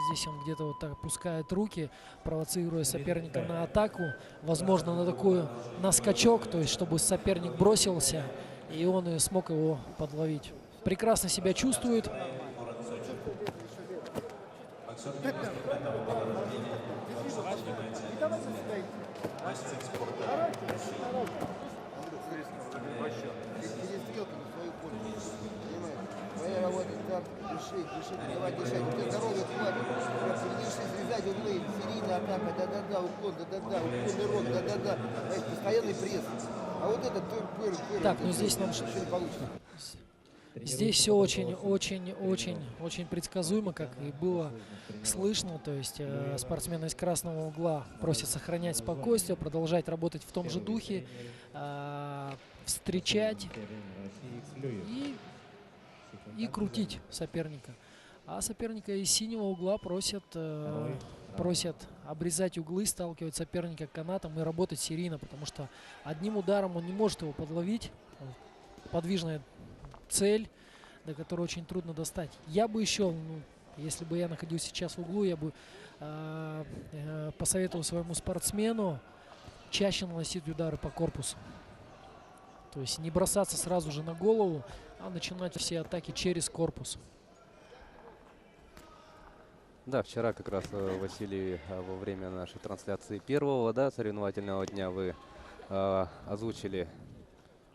Здесь он где-то вот так опускает руки, провоцируя соперника на атаку. Возможно, на скачок, то есть чтобы соперник бросился, и он и смог его подловить. Прекрасно себя чувствует. Твоя работа, да, дыши, давай дышать. У тебя здоровье хватит. Будешь изрезать углы, серийная атака, да-да-да, уклон, да-да-да, уклонный рот, да-да-да. Знаешь, постоянный пресс. А вот этот пыр. Так, ну здесь нам... Ничего не получится. Здесь все очень предсказуемо, как и было слышно. То есть спортсмены из красного угла просят сохранять спокойствие, продолжать работать в том же духе, встречать и крутить соперника. А соперника из синего угла просят обрезать углы, сталкивать соперника канатом и работать серийно, потому что одним ударом он не может его подловить. Подвижная цель, до которой очень трудно достать. Я бы еще, если бы я находился сейчас в углу, я бы посоветовал своему спортсмену чаще наносить удары по корпусу. То есть не бросаться сразу же на голову, а начинать все атаки через корпус. Да, вчера как раз, Василий, во время нашей трансляции первого, да, соревновательного дня вы озвучили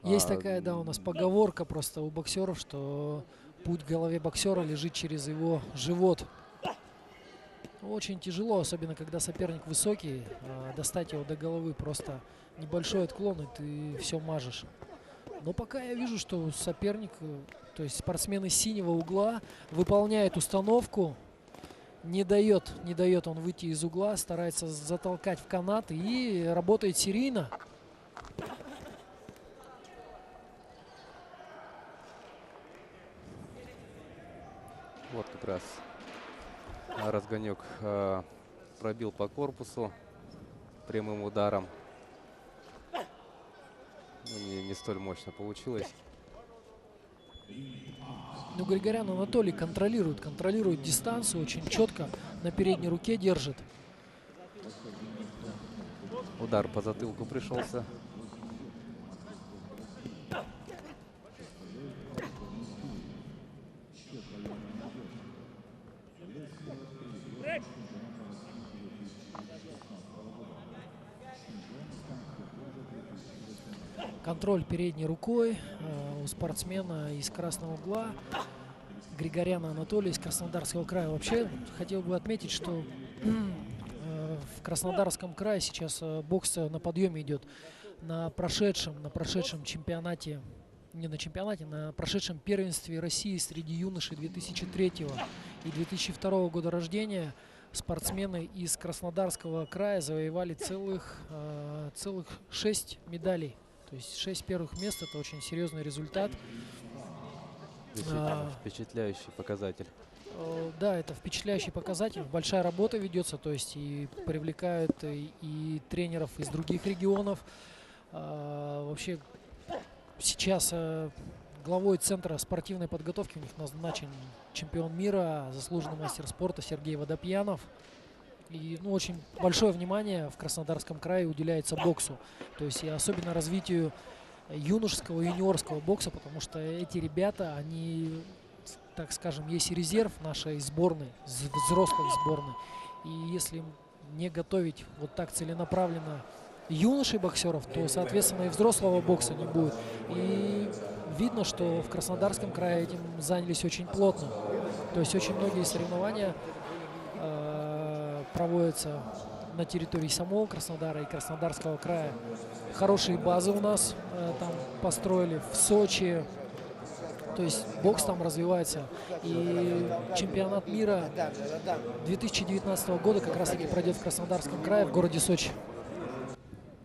Есть такая, да, у нас поговорка просто у боксеров, что путь к голове боксера лежит через его живот. Очень тяжело, особенно когда соперник высокий, достать его до головы просто небольшой отклон, и ты все мажешь. Но пока я вижу, что соперник, то есть спортсмен из синего угла, выполняет установку, не дает он выйти из угла, старается затолкать в канат и работает серийно. Вот как раз Разгонек пробил по корпусу прямым ударом. Ну, не столь мощно получилось. Ну, Григорян Анатолий контролирует дистанцию, очень четко на передней руке держит. Удар по затылку пришелся. Контроль передней рукой у спортсмена из красного угла Григоряна Анатолия из Краснодарского края. Вообще хотел бы отметить, что в Краснодарском крае сейчас бокс на подъеме идет. На прошедшем чемпионате, не на чемпионате, на прошедшем первенстве России среди юношей 2003 и 2002 года рождения спортсмены из Краснодарского края завоевали целых 6 медалей. То есть 6 первых мест — это очень серьезный результат. Действительно, впечатляющий показатель. Да, это впечатляющий показатель. Большая работа ведется, то есть и привлекают и тренеров из других регионов. Вообще сейчас главой Центра спортивной подготовки у них назначен чемпион мира, заслуженный мастер спорта Сергей Водопьянов. И очень большое внимание в Краснодарском крае уделяется боксу. То есть и особенно развитию юношеского и юниорского бокса, потому что эти ребята, они, так скажем, есть резерв нашей сборной, взрослой сборной. И если не готовить вот так целенаправленно юношей боксеров, то, соответственно, и взрослого бокса не будет. И видно, что в Краснодарском крае этим занялись очень плотно. То есть очень многие соревнования проводятся на территории самого Краснодара и Краснодарского края. Хорошие базы у нас там построили в Сочи. То есть бокс там развивается. И чемпионат мира 2019 года как раз таки пройдет в Краснодарском крае, в городе Сочи.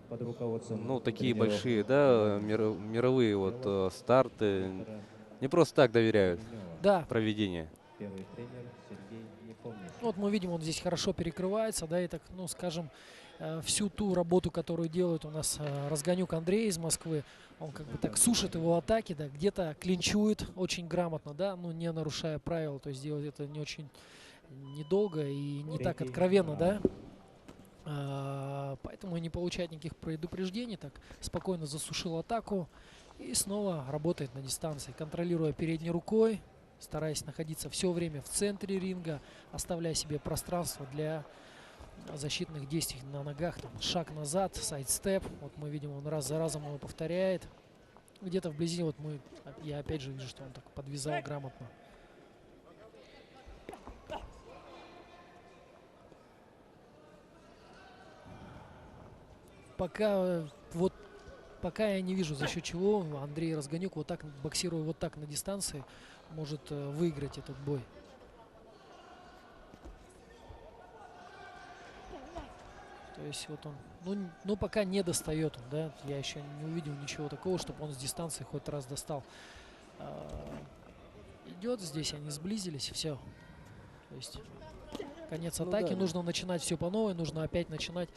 Под руководством Ну, такие тренеров большие, да, мировые вот старты не просто так доверяют Да, проведение. первый тренер Сергей Непомнящий. вот мы видим, он здесь хорошо перекрывается, да, и так, ну, скажем, всю ту работу, которую делает у нас Разгонюк Андрей из Москвы, он как бы так сушит его атаки, да, где-то клинчует очень грамотно, да, ну, не нарушая правил, то есть делать это не очень недолго и не так откровенно, да. Поэтому и не получает никаких предупреждений, так спокойно засушил атаку и снова работает на дистанции, контролируя передней рукой, стараясь находиться все время в центре ринга, оставляя себе пространство для защитных действий на ногах, там, шаг назад, сайдстеп. Вот мы видим, он раз за разом его повторяет. Где-то вблизи вот я опять же вижу, что он так подвязал грамотно. Пока я не вижу, за счет чего Андрей Разгонюк вот так, боксируя вот так на дистанции, может выиграть этот бой. То есть вот он, ну пока не достает он, да, я еще не увидел ничего такого, чтобы он с дистанции хоть раз достал. Идет здесь, они сблизились, все. То есть конец атаки, да. нужно начинать все по новой, нужно опять начинать.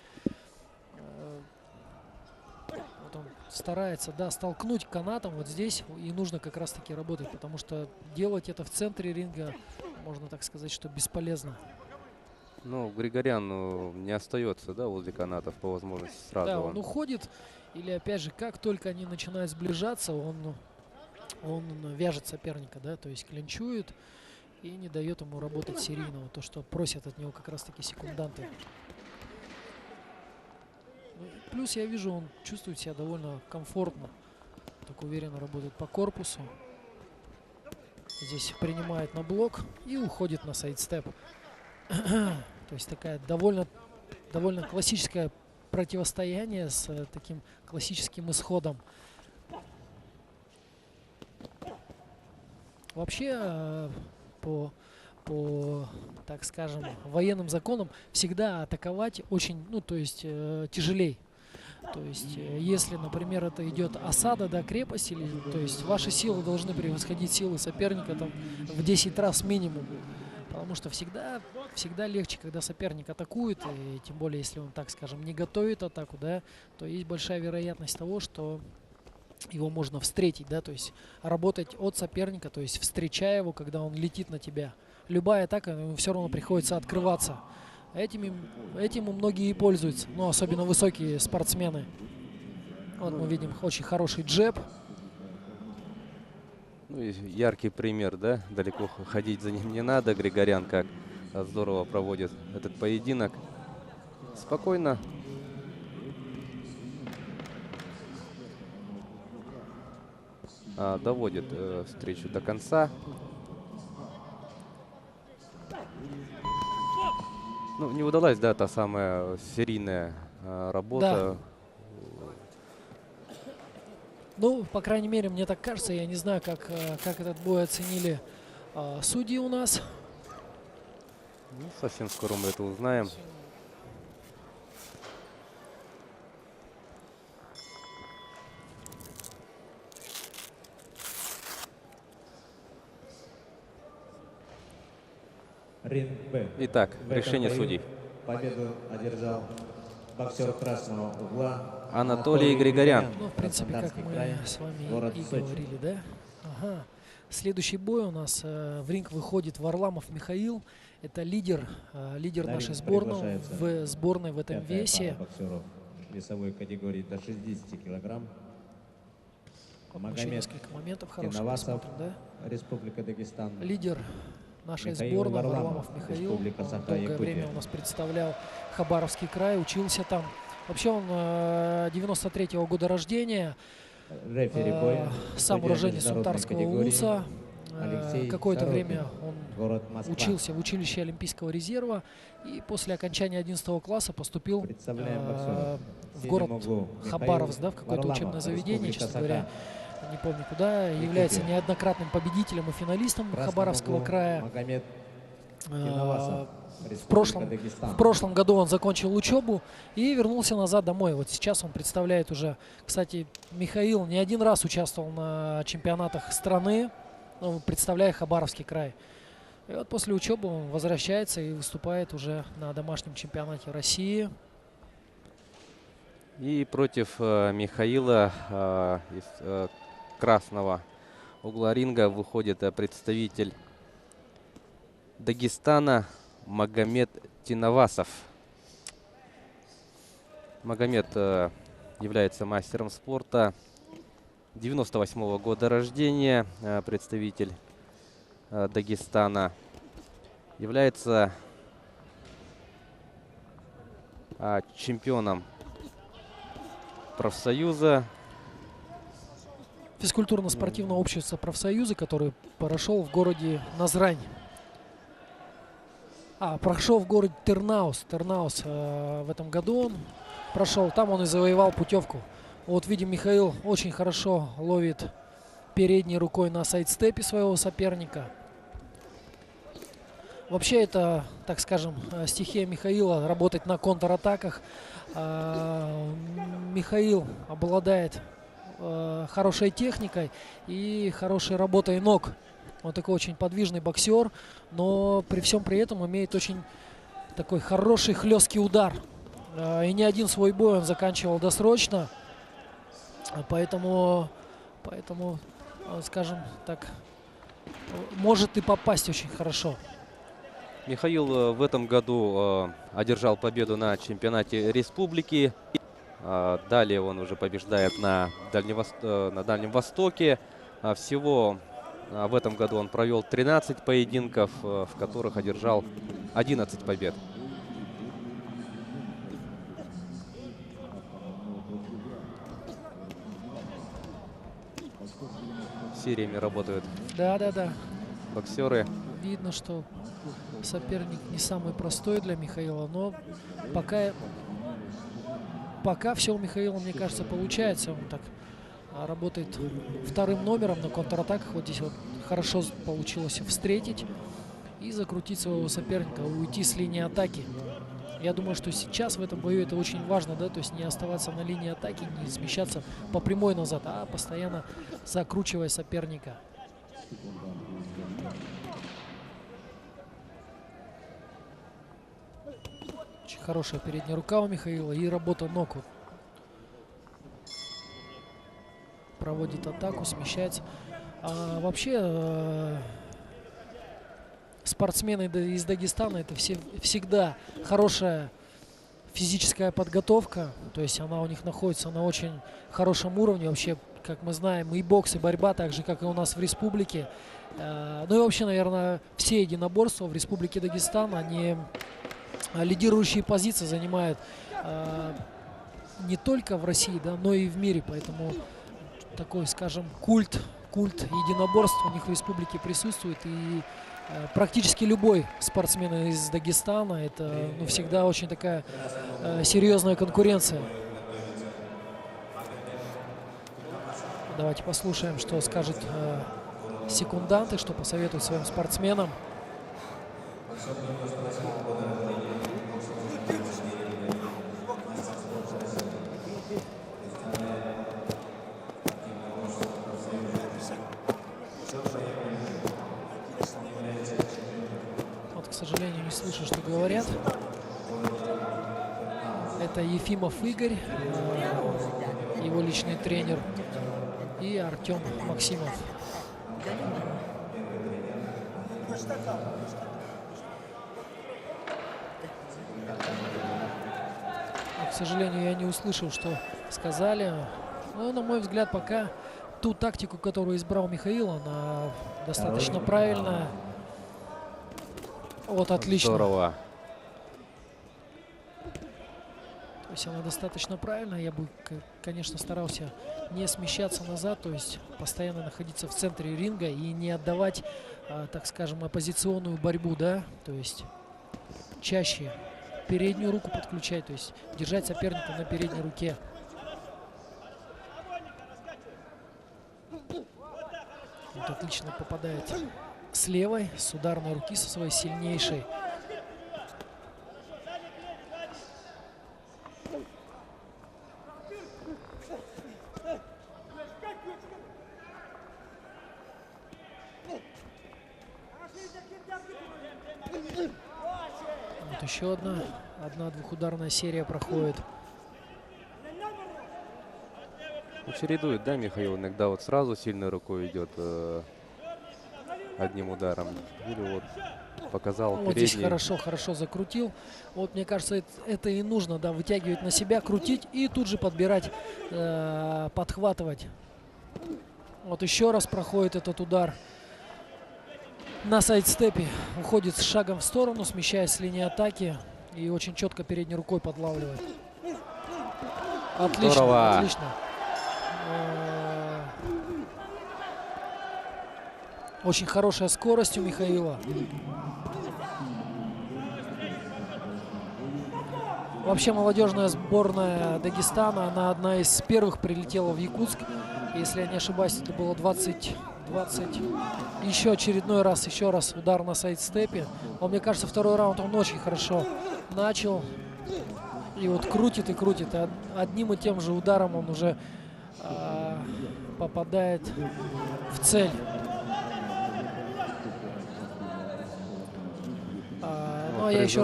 Вот он старается, да, столкнуть канатом вот здесь, и нужно как раз таки работать, потому что делать это в центре ринга, можно так сказать, что бесполезно. Ну, Григорян не остается, да, возле канатов по возможности сразу. Да, он уходит, или опять же, как только они начинают сближаться, он вяжет соперника, да, то есть клинчует и не дает ему работать серийного, то, что просят от него как раз таки секунданты. Плюс я вижу, он чувствует себя довольно комфортно. так уверенно работает по корпусу. Здесь принимает на блок и уходит на сайдстеп. То есть такая довольно классическое противостояние с таким классическим исходом. Вообще, по, так скажем, военным законам всегда атаковать очень, ну, то есть тяжелей. То есть, если, например, это идет осада, да, крепость, или, то есть ваши силы должны превосходить силы соперника там в 10 раз минимум. Потому что всегда легче, когда соперник атакует, и тем более, если он, так скажем, не готовит атаку, да, то есть большая вероятность того, что его можно встретить, да, то есть работать от соперника, то есть встречая его, когда он летит на тебя. Любая атака, ему все равно приходится открываться. Этим многие и пользуются, ну, особенно высокие спортсмены. Вот мы видим очень хороший джеб. Ну и яркий пример, да, далеко ходить за ним не надо. Григорян как здорово проводит этот поединок. Спокойно. Доводит встречу до конца. Ну, не удалась, да, та самая серийная работа. Да. Ну, по крайней мере, мне так кажется. Я не знаю, как этот бой оценили судьи у нас. Ну, совсем скоро мы это узнаем. Ринг Б. Итак, В этом решение бою судей. Победу одержал боксер красного угла Анатолий Григорян. Ну, в принципе, как Краснодарский мы край, с вами город и Сочи. говорили, да? Ага. Следующий бой у нас в ринг выходит Варламов Михаил. Это лидер На нашей ринг сборной приглашается сборной в этом пятая весе. пара боксеров весовой категории до 60 килограмм. Вот мы еще Магомед несколько моментов хороших Киновасов, посмотрим, да? Республика Дагестан. Лидер нашей Михаил сборной Варламов, Варламов Михаил. Республика Он Саха, долгое Якутия. время у нас представлял Хабаровский край, учился там. Вообще он 93-го года рождения. Рефери боя. Сам судья уроженец международной Сунтарского категории УЛСа. Алексей Какое-то Сорокин, время он город Москва. учился в училище Олимпийского резерва и после окончания 11 класса поступил Представляем боксеров. в Синему город углу Михаил Хабаровск, да, в какое-то Варламов, учебное заведение, Республика честно говоря, Саха. не помню куда, является неоднократным победителем и финалистом Красному Хабаровского углу края. Магомед Киновасов, В Республика Дагестан. прошлом году он закончил учебу и вернулся назад домой. Вот сейчас он представляет уже, кстати, Михаил не один раз участвовал на чемпионатах страны, представляя Хабаровский край. И вот после учебы он возвращается и выступает уже на домашнем чемпионате России. И против Михаила из красного угла ринга выходит представитель Дагестана Магомед Тинавасов. Магомед является мастером спорта 98-го года рождения, представитель Дагестана. Является чемпионом профсоюза. Физкультурно-спортивного общества профсоюза, который прошел в городе Назрань. Прошел в город Тернаус. Тернаус в этом году он прошел. Там он и завоевал путевку. Вот видим, Михаил очень хорошо ловит передней рукой на сайдстепе своего соперника. Вообще это, так скажем, стихия Михаила — работать на контратаках. Михаил обладает хорошей техникой и хорошей работой ног. Он такой очень подвижный боксер, но при всем при этом имеет очень такой хороший хлесткий удар. И ни один свой бой он заканчивал досрочно. Поэтому, скажем так, может и попасть очень хорошо. Михаил в этом году одержал победу на чемпионате республики. Далее он уже побеждает на Дальнем Востоке. Всего в этом году он провел 13 поединков, в которых одержал 11 побед. сериями работают Да. боксеры. Видно, что соперник не самый простой для Михаила, но пока все у Михаила, мне кажется, получается. Он так работает вторым номером на контратаках. Вот здесь вот хорошо получилось встретить и закрутить своего соперника, уйти с линии атаки. Я думаю, что сейчас в этом бою это очень важно, да, то есть не оставаться на линии атаки, не смещаться по прямой назад, а постоянно закручивая соперника. Очень хорошая передняя рука у Михаила и работа ног. Вот. Проводит атаку, смещается. Вообще спортсмены из Дагестана это всегда хорошая физическая подготовка, то есть она у них находится на очень хорошем уровне. Вообще, как мы знаем, и бокс, и борьба, так же, как и у нас в республике. Ну и вообще, наверное, все единоборства в республике Дагестан, они лидирующие позиции занимают не только в России, да, но и в мире. Поэтому такой, скажем, культ единоборств у них в республике присутствует. И практически любой спортсмен из Дагестана, это всегда очень такая серьезная конкуренция. Давайте послушаем, что скажут секунданты, что посоветуют своим спортсменам. К сожалению, не слышу, что говорят. Это Ефимов Игорь, его личный тренер, и Артем Максимов. К сожалению, я не услышал, что сказали. Но, на мой взгляд, пока ту тактику, которую избрал Михаил, она достаточно правильная. Вот, отлично. Здорово. То есть она достаточно правильная. Я бы, конечно, старался не смещаться назад, то есть постоянно находиться в центре ринга и не отдавать, так скажем, оппозиционную борьбу, да, то есть чаще переднюю руку подключать, то есть держать соперника на передней руке. Вот отлично попадает с левой, с ударной руки, со своей сильнейшей. Вот еще одна двухударная серия проходит. Чередует, да, Михаил? Иногда вот сразу сильной рукой идет одним ударом. Или вот показал вот передний. Здесь хорошо закрутил. Вот мне кажется, это и нужно, да, вытягивать на себя, крутить и тут же подбирать, подхватывать. Вот еще раз проходит этот удар. На сайдстепе уходит с шагом в сторону, смещаясь с линии атаки и очень четко передней рукой подлавливает. Отлично, здорово. Отлично. Очень хорошая скорость у Михаила. Вообще молодежная сборная Дагестана, она одна из первых прилетела в Якутск. Если я не ошибаюсь, это было 20. Еще раз удар на сайдстепе. Но мне кажется, второй раунд он очень хорошо начал. И вот крутит и крутит. И одним и тем же ударом он уже попадает в цель. Я еще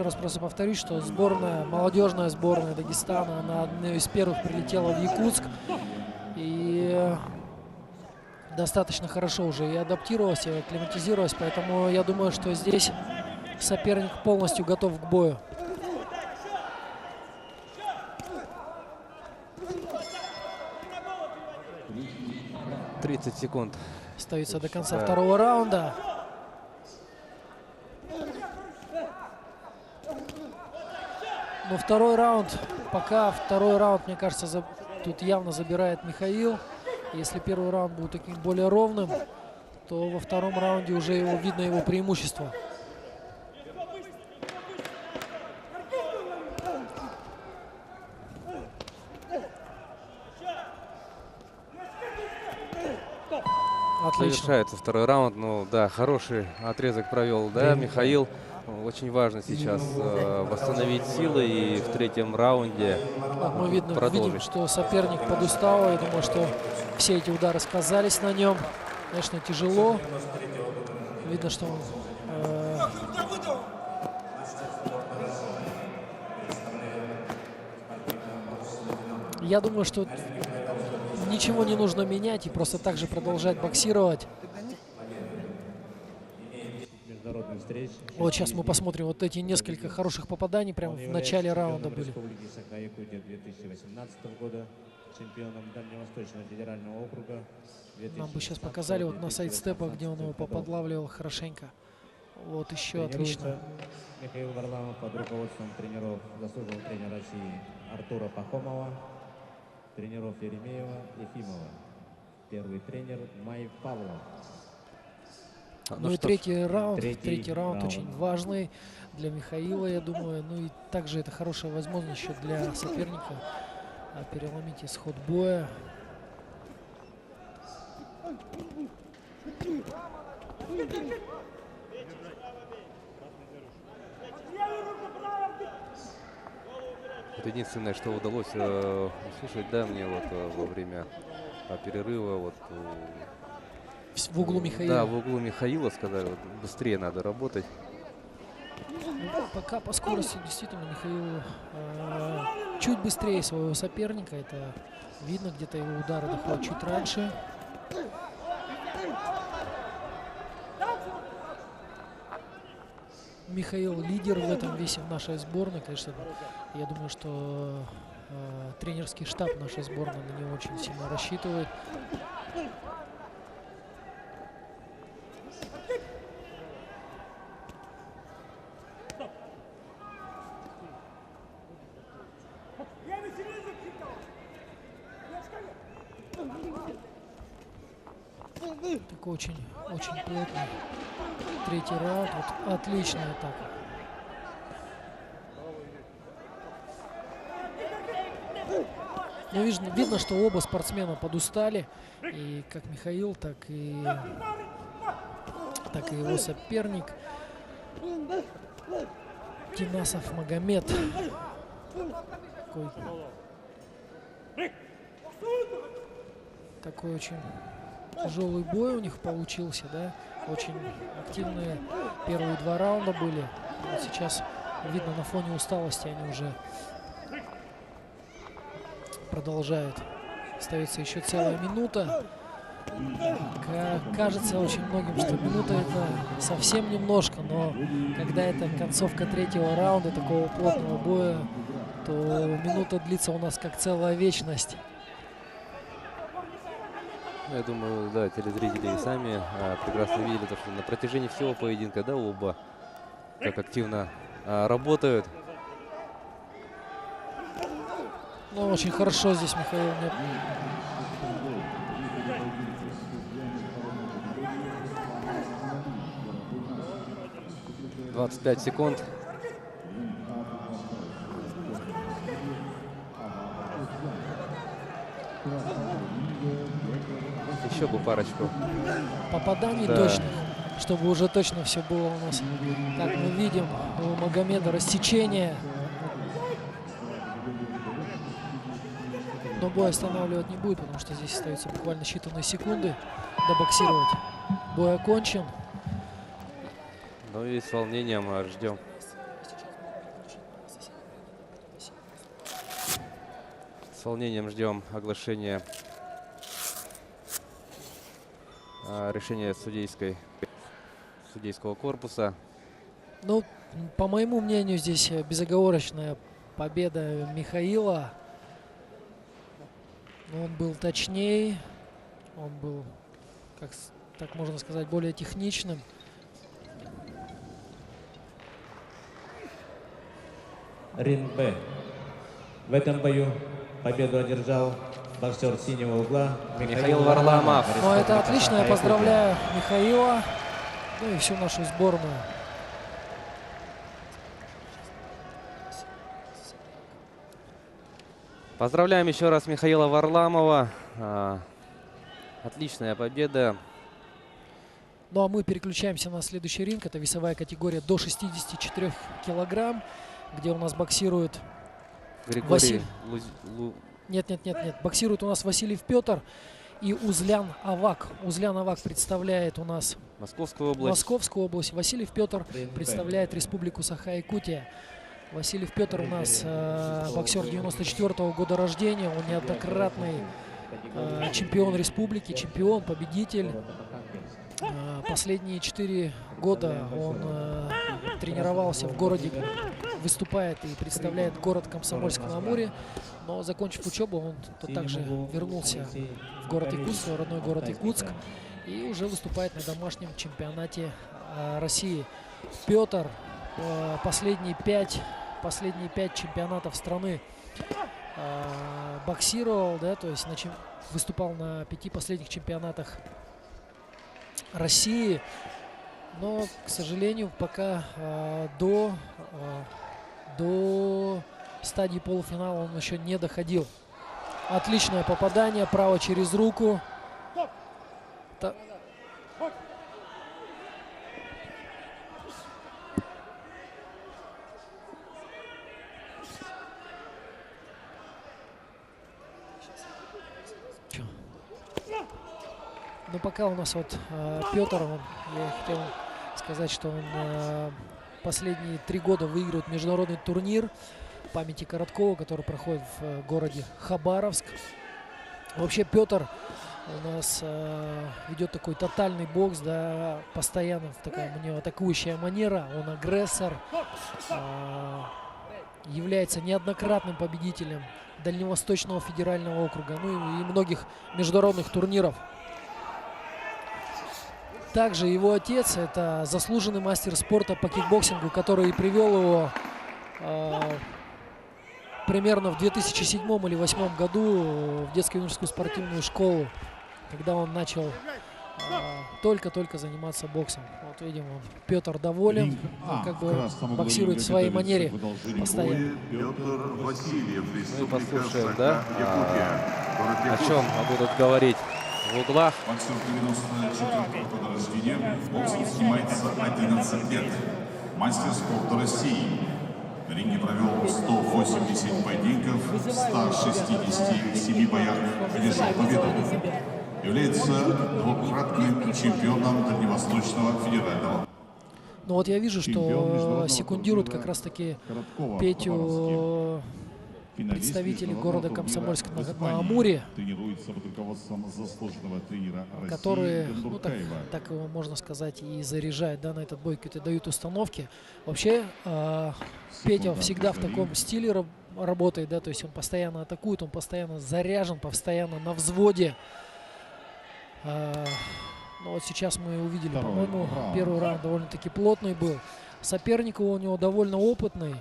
раз просто повторюсь, что молодежная сборная Дагестана, она одна из первых прилетела в Якутск. И достаточно хорошо уже и адаптировалась, и акклиматизировалась. Поэтому я думаю, что здесь соперник полностью готов к бою. — 30 секунд. Остается до конца второго раунда. Но второй раунд, мне кажется, тут явно забирает Михаил. Если первый раунд был таким более ровным, то во втором раунде уже видно его преимущество. Отлично. Завершается второй раунд. Ну да, хороший отрезок провел, да, Михаил. Очень важно сейчас восстановить силы и в третьем раунде Вот мы видим, продолжить. что соперник подустал. Я думаю, что все эти удары сказались на нем. Конечно, тяжело. Видно, что он я думаю, что ничего не нужно менять и просто так же продолжать боксировать. Международных встреч. Вот сейчас мы посмотрим вот эти несколько хороших попаданий прямо в начале раунда были. Республики Саха-Якутия 2018 года, чемпионом Дальневосточного федерального округа. Нам бы сейчас показали вот на сайдстепах, где он его поподлавливал хорошенько. Вот еще отлично. Михаил Варламов под руководством тренеров, заслуженного тренера России Артура Пахомова, тренеров Еремеева, Ефимова. Первый тренер Май Павлов. Ну и третий раунд очень важный для Михаила, я думаю. Ну и также это хорошая возможность еще для соперника переломить исход боя. Вот единственное, что удалось услышать, да, мне вот во время перерыва, вот В углу Михаила. да, в углу Михаила сказали, вот, быстрее надо работать. Ну, пока по скорости действительно Михаил чуть быстрее своего соперника. Это видно, где-то его удары доходят чуть раньше. Михаил лидер в этом весе в нашей сборной. Конечно, я думаю, что тренерский штаб нашей сборной на него очень сильно рассчитывает. Такой очень плотный третий раунд. Вот отличная атака. Но видно, что оба спортсмена подустали. И как Михаил, так и его соперник Тинасов Магомед. Такой очень тяжелый бой у них получился, да? Очень активные первые два раунда были. Вот сейчас видно, на фоне усталости они уже продолжают. Остается еще целая минута. Кажется очень многим, что минута это совсем немножко, но когда это концовка третьего раунда такого плотного боя, то минута длится у нас как целая вечность. Я думаю, да, телезрители и сами прекрасно видели, то, что на протяжении всего поединка, да, оба как активно работают. Ну, очень хорошо здесь Михаил. 25 секунд. Еще бы парочку Попаданий да. точных, чтобы уже точно все было у нас. Как мы видим, у Магомеда рассечение. Но бой останавливать не будет, потому что здесь остается буквально считанные секунды добоксировать. Бой окончен. Ну и с волнением ждем. С волнением ждем оглашения решения судейского корпуса. Ну, по моему мнению, здесь безоговорочная победа Михаила. Он был точнее, он был, как так можно сказать, более техничным. Ринг Б. В этом бою победу одержал боксер синего угла Михаил Варламов. Ну, это отлично, я поздравляю Михаила, ну и всю нашу сборную. Поздравляем еще раз Михаила Варламова. Отличная победа. Ну а мы переключаемся на следующий ринг. Это весовая категория до 64 килограмм, где у нас боксирует Григорий Нет. Боксирует у нас Васильев Петр и Узлян Авак. Узлян Авак представляет у нас Московскую область. Московскую область. Васильев Петр представляет Республику Саха-Якутия. Васильев Петр у нас боксер 94-го года рождения. Он неоднократный чемпион республики, чемпион, победитель. Последние 4 года он тренировался в городе, выступает и представляет город Комсомольск-на-Амуре. Но, закончив учебу, он также вернулся в город Якутск, свой родной город Якутск, и уже выступает на домашнем чемпионате России. Петр последние 5 чемпионатов страны боксировал, да, то есть выступал на 5 последних чемпионатах России, но, к сожалению, пока до стадии полуфинала он еще не доходил. Отличное попадание, право через руку. Но пока у нас вот Петр, я хотел сказать, что он последние 3 года выигрывает международный турнир памяти Короткова, который проходит в городе Хабаровск. Вообще Петр у нас ведет такой тотальный бокс, да, постоянно такая у него атакующая манера, он агрессор, является неоднократным победителем Дальневосточного федерального округа, ну и многих международных турниров. Также его отец — это заслуженный мастер спорта по кикбоксингу, который привел его примерно в 2007 или 2008 году в детско-юношескую спортивную школу, когда он начал только-только заниматься боксом. Вот видим, Петр доволен, он как бы боксирует в своей манере постоянно. Петр Васильев, Мы послушаем, да, о чем будут говорить в углах. Боксер 94 года рождения, боксом занимается 11 лет. Мастер спорта России. На ринге провел 180 поединков, в 167 боях одержал победу. Является двукратным чемпионом Дальневосточного федерального. Ну вот я вижу, что секундируют как раз-таки Петю представители города Комсомольск-на-Амуре, Тренируется под руководством заслуженного тренера России, которые, ну, так его можно сказать, и заряжают, да, на этот бой, какие-то дают установки. Вообще Петя всегда в таком стиле работает, да, то есть он постоянно атакует, он постоянно заряжен, постоянно на взводе. Ну вот сейчас мы увидели, по-моему, первый раунд довольно-таки плотный был. Соперник у него довольно опытный.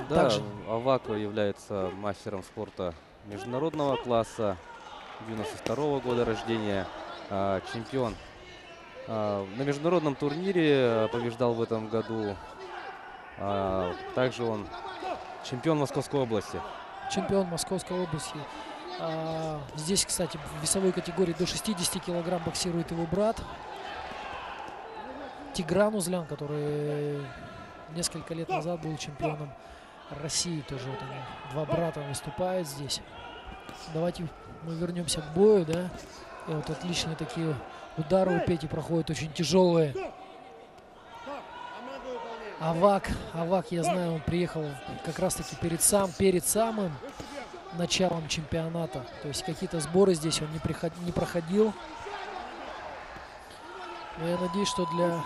Да, Также Авак является мастером спорта международного класса, 92-го года рождения, чемпион. На международном турнире побеждал в этом году. Также он чемпион Московской области. Чемпион Московской области. Здесь, кстати, в весовой категории до 60 килограмм боксирует его брат Тигран Узлян, который несколько лет назад был чемпионом России. Тоже вот они, 2 брата выступают здесь. Давайте мы вернемся к бою, да. И вот отличные такие удары у Пети проходят, очень тяжелые. Авак, я знаю, он приехал как раз-таки перед самым началом чемпионата. То есть какие-то сборы здесь он не проходил. Но я надеюсь, что для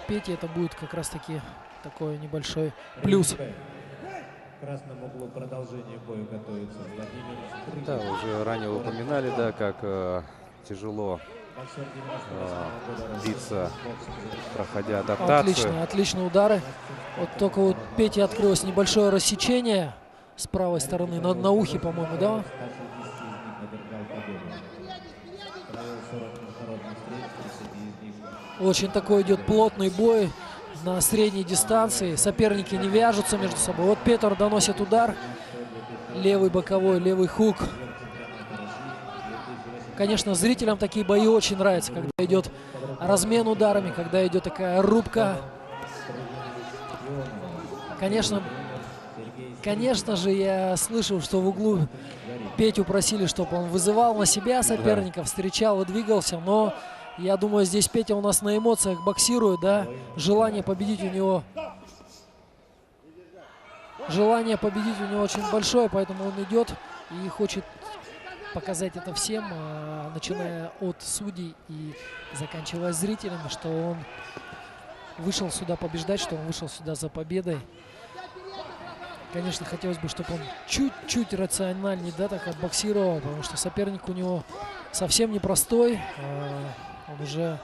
Пети это будет как раз-таки такой небольшой плюс. В красном углу продолжение боя готовится Владимир. Да, уже ранее упоминали, да, как тяжело биться, проходя адаптацию. Отличные удары. Вот только вот Пете открылось небольшое рассечение с правой стороны на ухе, по-моему, да? победу. Провел 40 международных встреч, 30 из них Очень такой идет плотный бой на средней дистанции. Соперники не вяжутся между собой. Вот Петр доносит удар. Левый боковой, левый хук. Конечно, зрителям такие бои очень нравятся, когда идет размен ударами, когда идет такая рубка. Конечно же, я слышал, что в углу Петю просили, чтобы он вызывал на себя соперника, встречал и двигался. Но я думаю, здесь Петя у нас на эмоциях боксирует, да. Желание победить у него очень большое, поэтому он идет и хочет показать это всем, начиная от судей и заканчивая зрителями, что он вышел сюда побеждать, что он вышел сюда за победой. Конечно, хотелось бы, чтобы он чуть-чуть рациональнее, да, так отбоксировал, потому что соперник у него совсем непростой. Он уже...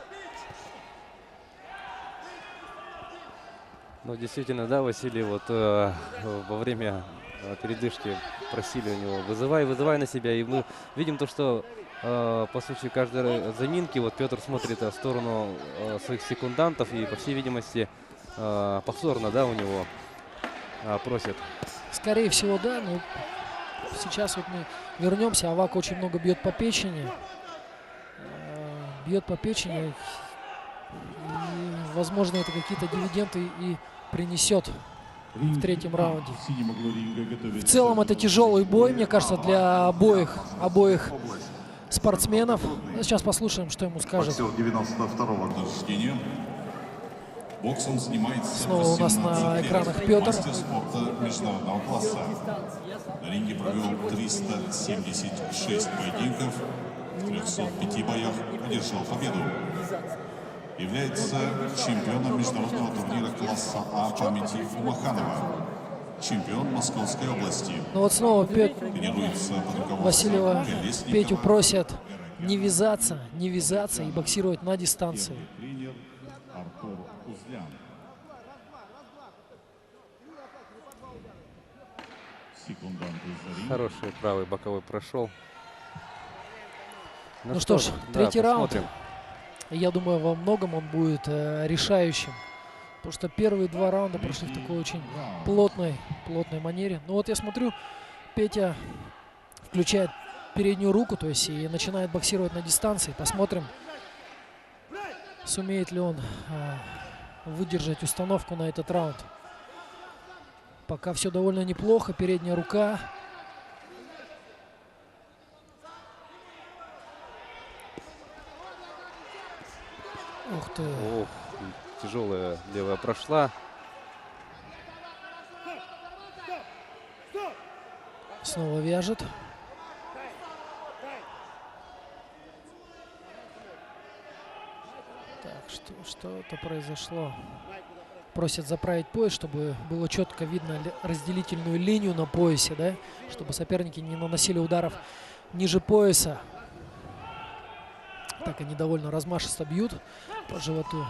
Ну, действительно, да, Василий, вот во время передышки просили у него вызывай на себя. И мы видим то, что по случаю каждой заминки вот Петр смотрит в сторону своих секундантов и, по всей видимости, повторно, да, у него просит. Скорее всего, да, но сейчас вот мы вернемся. Авак очень много бьет по печени. Бьет по печени. И, возможно, это какие-то дивиденды и принесет в третьем раунде. В целом это тяжелый бой, мне кажется, для обоих спортсменов. Сейчас послушаем, что ему скажет. 92-го рождения. Боксом занимается Снова у нас на экранах Петр. Мастер спорта международного класса. На ринге провел 376 поединков, в 305 боях одержал победу. Является чемпионом международного турнира класса А памяти Умаханова. Чемпион Московской области. Ну вот снова Тренируется под руководством Васильева Колесникова. Петю просят не вязаться и боксировать на дистанции. Тренер Артур Узлян. Секундант из ринга. Хороший правый боковой прошел. Ну что ж, да, третий раунд. посмотрим. Я думаю, во многом он будет решающим. Потому что первые два раунда прошли в такой очень плотной манере. Ну вот я смотрю, Петя включает переднюю руку, то есть и начинает боксировать на дистанции. Посмотрим, сумеет ли он выдержать установку на этот раунд. Пока все довольно неплохо. Передняя рука. Ух ты. Ох, тяжелая левая прошла. Снова вяжет. Так, что-то произошло. Просят заправить пояс, чтобы было четко видно разделительную линию на поясе, да, чтобы соперники не наносили ударов ниже пояса. Так они довольно размашисто бьют по животу.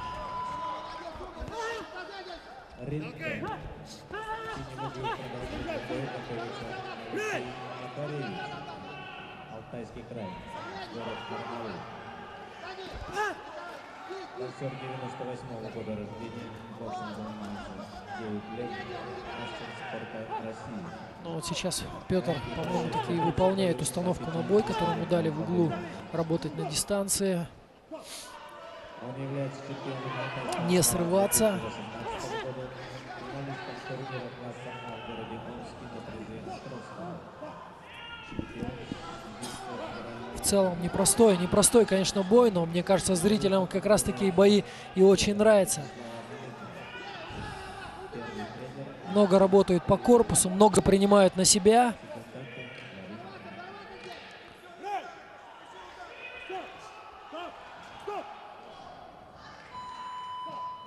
Ринг. Синий будет продолжать бой, находится Макаревич. Алтайский край. Город Барнаул. Боксер 98-го года рождения. Боксом занимается 9 лет. Мастер спорта России. Ну вот сейчас Петр, по-моему, таки выполняет установку на бой, которую ему дали в углу работать на дистанции. Он является чемпионом Не срываться. 2018 года. Финалистом турнира класса А в городе Омске на призы Островского. Чемпион. В целом непростой, конечно, бой, но мне кажется, зрителям как раз такие бои и очень нравятся. Много работают по корпусу, много принимают на себя.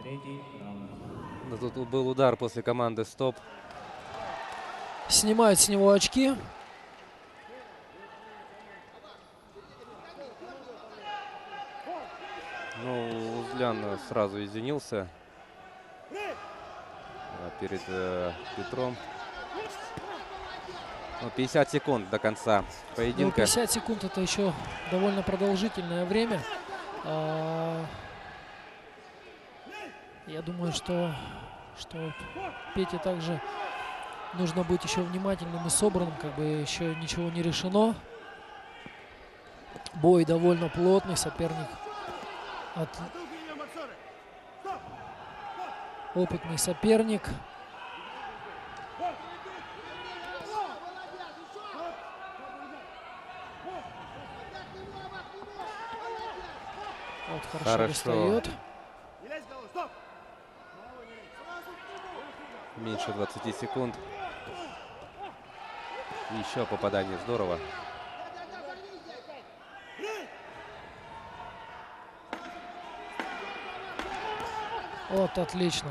Третий раунд. Ну, тут был удар после команды «Стоп». Снимают с него очки. Ну, Узлян сразу извинился перед Петром. Ну, 50 секунд до конца Ну, поединка. 50 секунд это еще довольно продолжительное время. Я думаю, что Пете также нужно быть еще внимательным и собранным, как бы еще ничего не решено. Бой довольно плотный, соперник опытный соперник. Вот хорошо Хорошо. достает. Меньше 20 секунд. Еще попадание, здорово. Вот, отлично.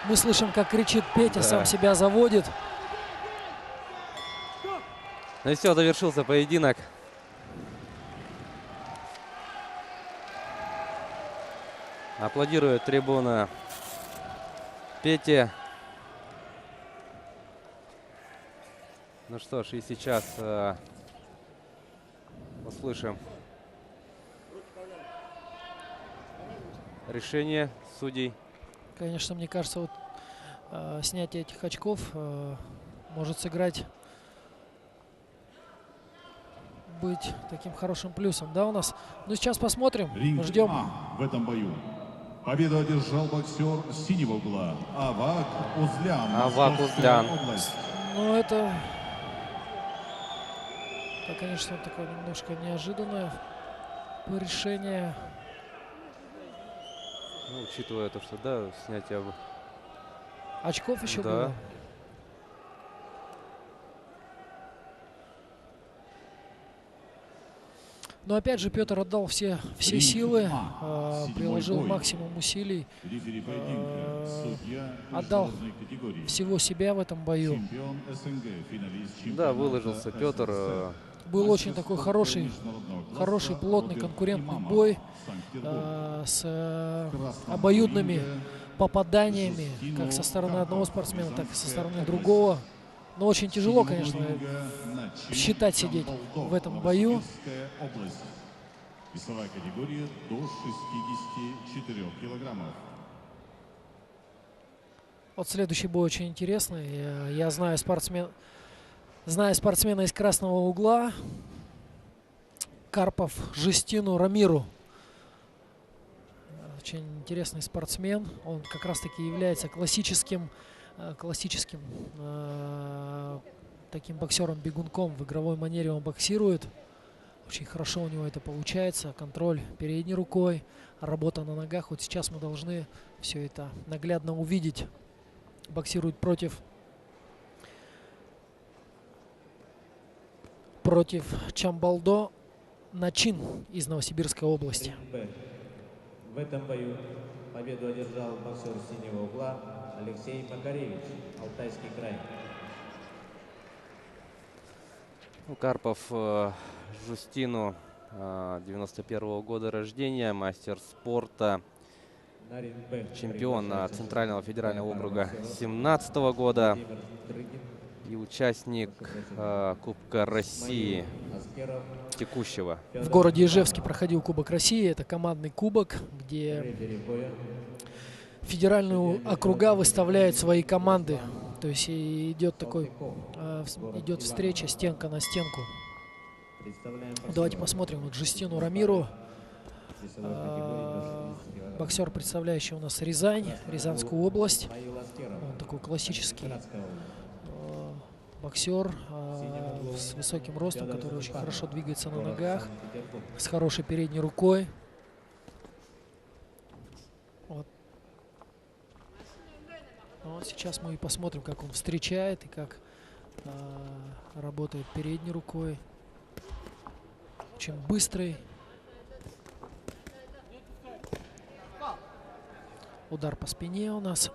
Мы слышим, как кричит Петя, Да. сам себя заводит. Ну и все, завершился поединок. Аплодирует трибуна Пете. Ну что ж, и сейчас услышим решение судей. Конечно, мне кажется, вот снятие этих очков может сыграть, быть таким хорошим плюсом, да, у нас. Ну, сейчас посмотрим, Ринг ждем. А в этом бою. Победу одержал боксер синего угла Авак Узлян. Авак Московская Узлян. область. Ну, это, конечно, такое немножко неожиданное решение. Ну, учитывая то, что, да, снятие... Очков еще Да. было. Но опять же Петр отдал все Ринг силы, А. приложил Седьмой бой. максимум усилий, Рефери поединка. Судья отдал международной категории. всего себя в этом бою. Чемпион СНГ, финалист Да, чемпионата выложился Петр. СССР. Был очень такой хороший, Хороший, плотный, конкурентный бой с обоюдными попаданиями, как со стороны одного спортсмена, так и со стороны другого. Но очень тяжело, конечно, считать, сидеть в этом бою. Весовая категория до 64 килограммов. Вот следующий бой очень интересный. Я знаю спортсмена из красного угла. Карпов Жестину Рамиру. Очень интересный спортсмен. Он как раз таки является классическим таким боксером-бегунком. В игровой манере он боксирует. Очень хорошо у него это получается. Контроль передней рукой, работа на ногах. Вот сейчас мы должны все это наглядно увидеть. Боксирует против Чамбалдо Начин из Новосибирской области. Ринг Б. В этом бою победу одержал боксер синего угла Алексей Макаревич, Алтайский край. Ну, Карпов Жустину, 91-го года рождения, мастер спорта, На ринг Б чемпион приглашается Центрального федерального пара округа боксеров. 17-го года Владимир Дрыгин, и участник Кубка России Аскеров, текущего. В городе Ижевске проходил Кубок России. Это командный кубок, где рефери боя федеральные округа выставляют свои команды. То есть и идет идет встреча стенка на стенку. Представляем Давайте боксера. посмотрим вот Жестину Рамиру. Весовой категории до 60 килограммов. Боксер, представляющий у нас Рязань, Рязанскую область. Михаил Аскеров, Он такой классический Ленинградская область. боксер с высоким ростом, который очень хорошо двигается на ногах, с хорошей передней рукой. Вот. Вот сейчас мы и посмотрим, как он встречает и как работает передней рукой. Очень быстрый. Удар по спине у нас.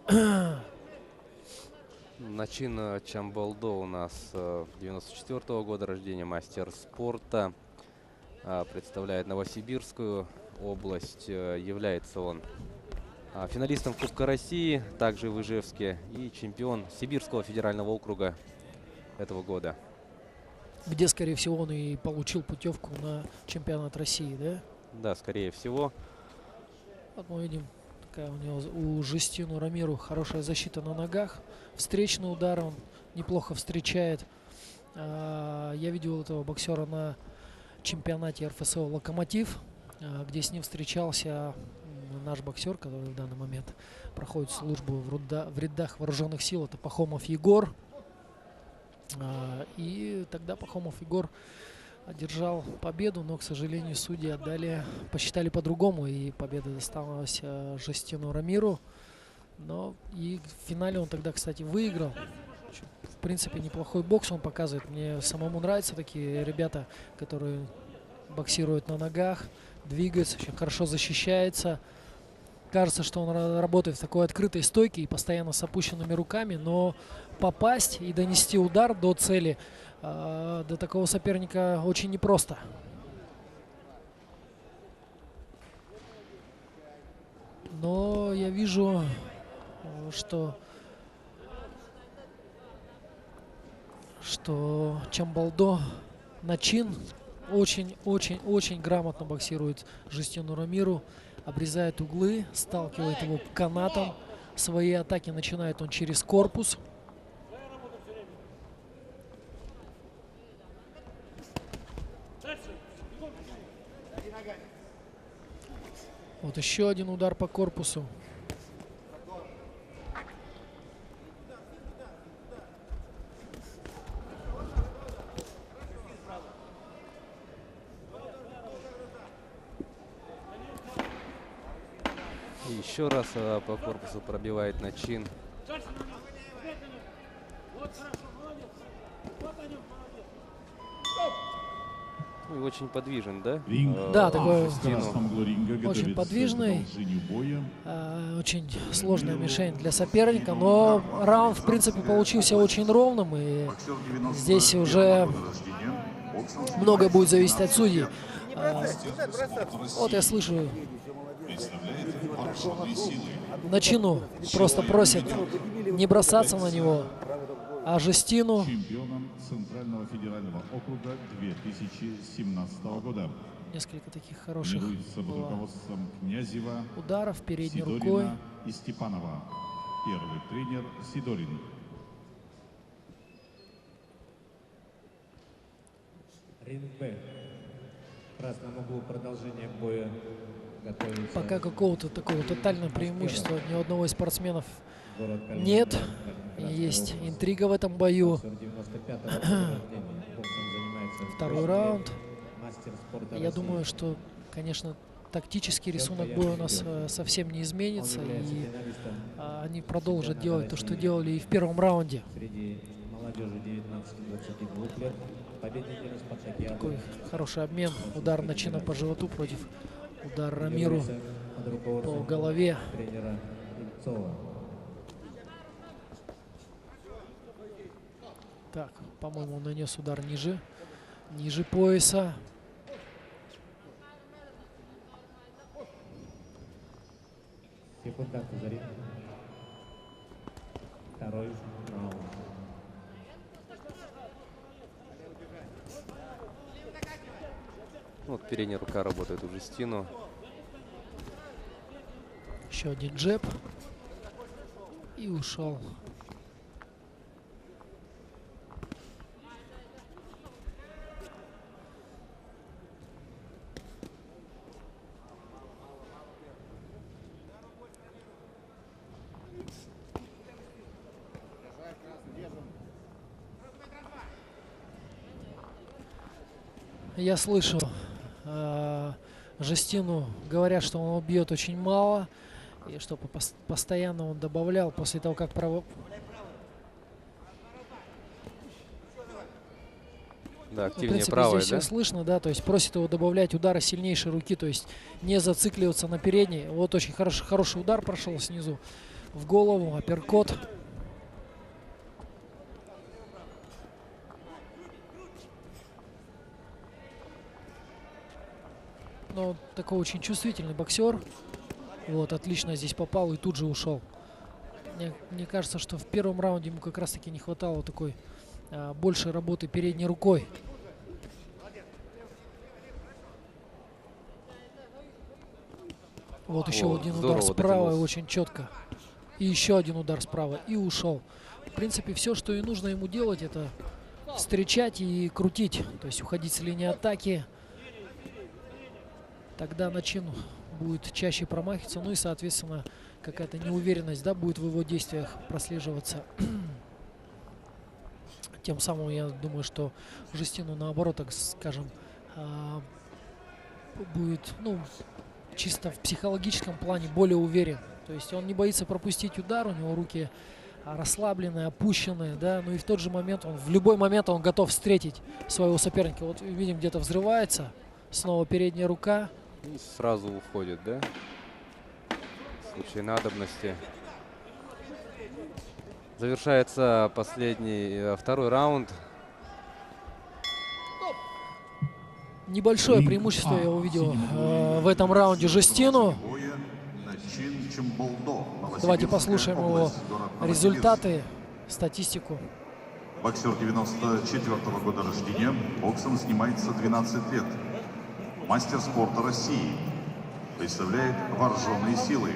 Начин Чамбалдо у нас 94-го года рождения, мастер спорта, представляет Новосибирскую область. Является он финалистом Кубка России, также в Ижевске, и чемпион Сибирского федерального округа этого года. Где, скорее всего, он и получил путевку на чемпионат России, да? Да, скорее всего. Вот мы видим, такая у него, у Жестину Рамиру хорошая защита на ногах. Встречный удар он неплохо встречает. Я видел этого боксера на чемпионате РФСО «Локомотив», где с ним встречался наш боксер, который в данный момент проходит службу в рядах вооруженных сил. Это Пахомов Егор. И тогда Пахомов Егор одержал победу, но, к сожалению, судьи посчитали по-другому, и победа досталась Жестину Рамиру. Но и в финале он тогда, кстати, выиграл. В принципе, неплохой бокс он показывает. Мне самому нравятся такие ребята, которые боксируют на ногах, двигаются, очень хорошо защищается. Кажется, что он работает в такой открытой стойке и постоянно с опущенными руками, но попасть и донести удар до цели до такого соперника очень непросто. Но я вижу, что Чамбалдо Начин очень грамотно боксирует Жестину Рамиру, обрезает углы, сталкивает его к канатам. Свои атаки начинает он через корпус. Вот еще один удар по корпусу. И еще раз по корпусу пробивает Начин. Ну и очень подвижен, да? Да, такой очень очень подвижный, очень сложная мишень для соперника, но раунд, в принципе, получился очень ровным, и здесь уже многое будет зависеть от судей. Вот я слышу, Начину просто просят не бросаться на него, а Жестину чемпионом Центрального федерального округа 2017 года. несколько таких хороших Тренируется под было руководством Князева, ударов передней рукой. Сидорина и Степанова. Первый тренер Сидорин. Ринг Б. В красном углу продолжение боя. Готовится Пока какого-то такого тотального преимущества ни у одного из спортсменов город Калининград. нет. Красная Есть область. интрига в этом бою. Боксер 95-го рождения. Боксом занимается Второй в раунд. мастер спорта Я России. думаю, что, конечно, тактический рисунок боя у нас совсем не Он изменится, является и финалистом они продолжат чемпионата делать то, что России делали и в первом раунде. среди молодежи 19-22 лет. Победитель Спартакиады. Такой хороший обмен. Удар Начина по животу против удара Рамиру Под по руководством голове. тренера Ильцова. Так, по-моему, он нанес удар ниже пояса. Секунданты за ринг. Второй раунд. Вот передняя рука работает у Жестину. Еще один джеб. И ушел. Я слышу, Жестину говорят, что он бьет очень мало, и что постоянно он добавлял после того, как Да, в активнее принципе, правая, здесь да? слышно, да, то есть просит его добавлять удары сильнейшей руки, то есть не зацикливаться на передней. Вот очень хороший удар прошел снизу в голову, апперкот. Но такой очень чувствительный боксер. Вот, отлично здесь попал и тут же ушел. Мне кажется, что в первом раунде ему как раз-таки не хватало такой большей работы передней рукой. Вот еще О, один здорово удар справа, дотянулся. очень четко. И еще один удар справа, и ушел. В принципе, все, что и нужно ему делать, это встречать и крутить. То есть уходить с линии атаки. Тогда начин будет чаще промахиваться. Ну и, соответственно, какая-то неуверенность, да, будет в его действиях прослеживаться. Тем самым, я думаю, что Жестину, наоборот, так скажем, будет, ну, чисто в психологическом плане более уверен. То есть он не боится пропустить удар, у него руки расслабленные, опущенные, да, ну и в тот же момент, в любой момент он готов встретить своего соперника. Вот видим, где-то взрывается, снова передняя рука. И сразу уходит, да? В случае надобности. Завершается второй раунд. Небольшое преимущество я увидел в этом раунде Жестину. Давайте послушаем его результаты, статистику. Боксер 94-го года рождения, боксом занимается 12 лет. Мастер спорта России. Представляет вооруженные силы.